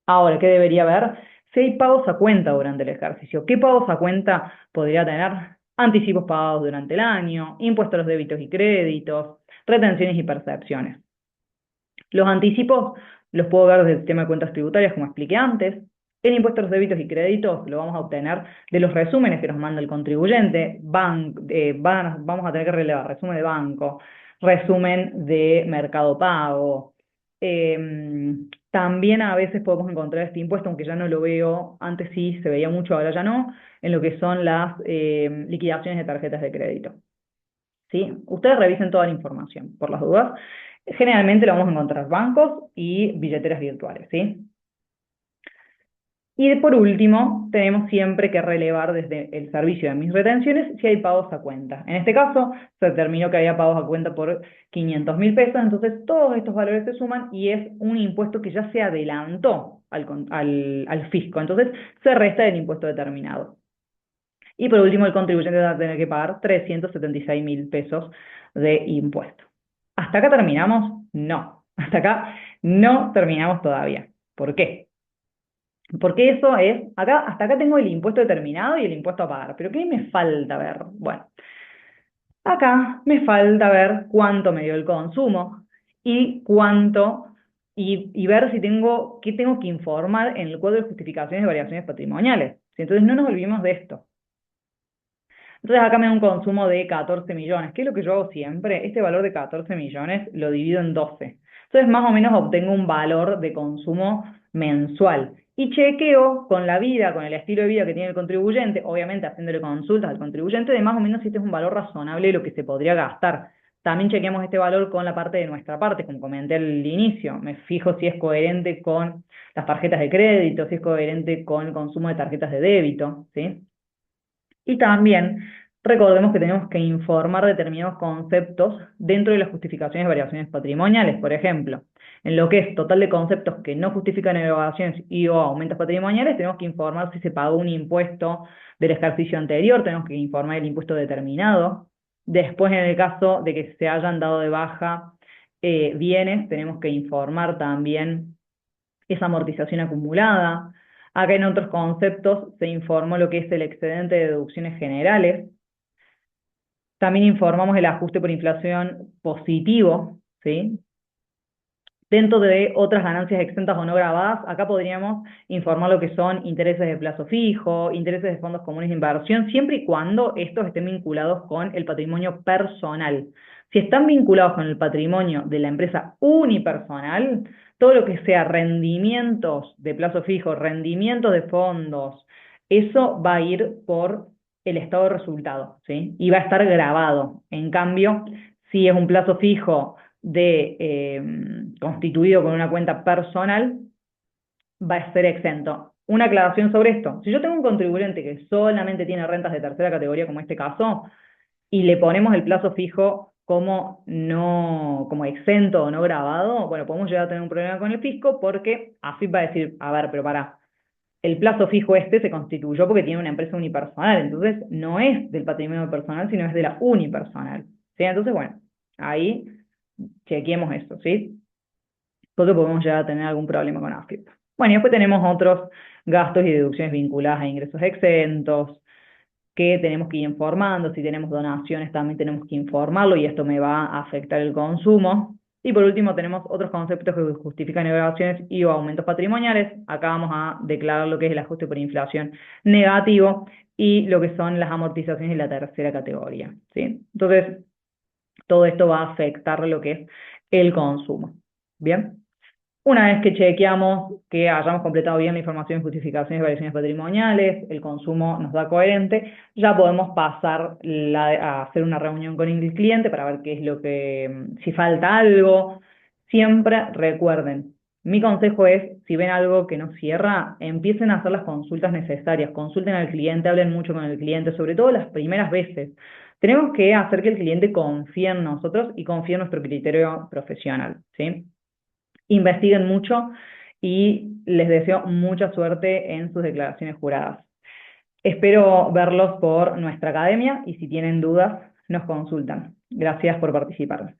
Ahora, ¿qué debería haber? Si hay pagos a cuenta durante el ejercicio, ¿qué pagos a cuenta podría tener? Anticipos pagados durante el año, impuestos a los débitos y créditos, retenciones y percepciones. Los anticipos los puedo ver desde el sistema de cuentas tributarias, como expliqué antes. El impuesto a los débitos y créditos lo vamos a obtener de los resúmenes que nos manda el contribuyente. Vamos a tener que relevar resumen de banco, resumen de Mercado Pago. También a veces podemos encontrar este impuesto, aunque ya no lo veo, antes sí se veía mucho, ahora ya no, en lo que son las liquidaciones de tarjetas de crédito. ¿Sí? Ustedes revisen toda la información, por las dudas. Generalmente lo vamos a encontrar bancos y billeteras virtuales, ¿sí? Y por último, tenemos siempre que relevar desde el servicio de mis retenciones si hay pagos a cuenta. En este caso, se determinó que había pagos a cuenta por 500.000 pesos, entonces todos estos valores se suman y es un impuesto que ya se adelantó al fisco, entonces se resta del impuesto determinado. Y por último, el contribuyente va a tener que pagar 376.000 pesos de impuesto. ¿Hasta acá terminamos? No. Hasta acá no terminamos todavía. ¿Por qué? Porque eso es, hasta acá tengo el impuesto determinado y el impuesto a pagar. ¿Pero qué me falta ver? Bueno, acá me falta ver cuánto me dio el consumo y y ver si qué tengo que informar en el cuadro de justificaciones de variaciones patrimoniales. Entonces no nos olvidemos de esto. Entonces acá me da un consumo de 14 millones. ¿Qué es lo que yo hago siempre? Este valor de 14 millones lo divido en 12. Entonces más o menos obtengo un valor de consumo mensual. Y chequeo con la vida, con el estilo de vida que tiene el contribuyente, obviamente haciéndole consultas al contribuyente, de más o menos si este es un valor razonable de lo que se podría gastar. También chequeamos este valor con la parte de nuestra parte, como comenté al inicio. Me fijo si es coherente con las tarjetas de crédito, si es coherente con el consumo de tarjetas de débito, ¿sí? Y también recordemos que tenemos que informar determinados conceptos dentro de las justificaciones de variaciones patrimoniales. Por ejemplo, en lo que es total de conceptos que no justifican erogaciones y o aumentos patrimoniales, tenemos que informar si se pagó un impuesto del ejercicio anterior, tenemos que informar el impuesto determinado. Después, en el caso de que se hayan dado de baja bienes, tenemos que informar también esa amortización acumulada. Acá en otros conceptos se informó lo que es el excedente de deducciones generales. También informamos el ajuste por inflación positivo, ¿sí? Dentro de otras ganancias exentas o no grabadas, acá podríamos informar lo que son intereses de plazo fijo, intereses de fondos comunes de inversión, siempre y cuando estos estén vinculados con el patrimonio personal. Si están vinculados con el patrimonio de la empresa unipersonal, todo lo que sea rendimientos de plazo fijo, rendimientos de fondos, eso va a ir por el estado de resultado, ¿sí? Y va a estar grabado. En cambio, si es un plazo fijo constituido con una cuenta personal, va a ser exento. Una aclaración sobre esto. Si yo tengo un contribuyente que solamente tiene rentas de tercera categoría, como este caso, y le ponemos el plazo fijo como no, como exento o no grabado, bueno, podemos llegar a tener un problema con el fisco porque AFIP va a decir, a ver, pero pará, el plazo fijo este se constituyó porque tiene una empresa unipersonal, entonces no es del patrimonio personal, sino es de la unipersonal. ¿Sí? Entonces, bueno, ahí chequeemos esto, ¿sí? Porque podemos llegar a tener algún problema con AFIP. Bueno, y después tenemos otros gastos y deducciones vinculadas a ingresos exentos, que tenemos que ir informando. Si tenemos donaciones también tenemos que informarlo y esto me va a afectar el consumo. Y por último tenemos otros conceptos que justifican evaluaciones y o aumentos patrimoniales. Acá vamos a declarar lo que es el ajuste por inflación negativo y lo que son las amortizaciones de la tercera categoría, ¿sí? Entonces, todo esto va a afectar lo que es el consumo. ¿Bien? Una vez que chequeamos que hayamos completado bien la información, justificaciones y variaciones patrimoniales, el consumo nos da coherente, ya podemos pasar a hacer una reunión con el cliente para ver qué es lo que, si falta algo. Siempre recuerden, mi consejo es, si ven algo que no cierra, empiecen a hacer las consultas necesarias, consulten al cliente, hablen mucho con el cliente, sobre todo las primeras veces. Tenemos que hacer que el cliente confíe en nosotros y confíe en nuestro criterio profesional, ¿sí? Investiguen mucho y les deseo mucha suerte en sus declaraciones juradas. Espero verlos por nuestra academia y si tienen dudas nos consultan. Gracias por participar.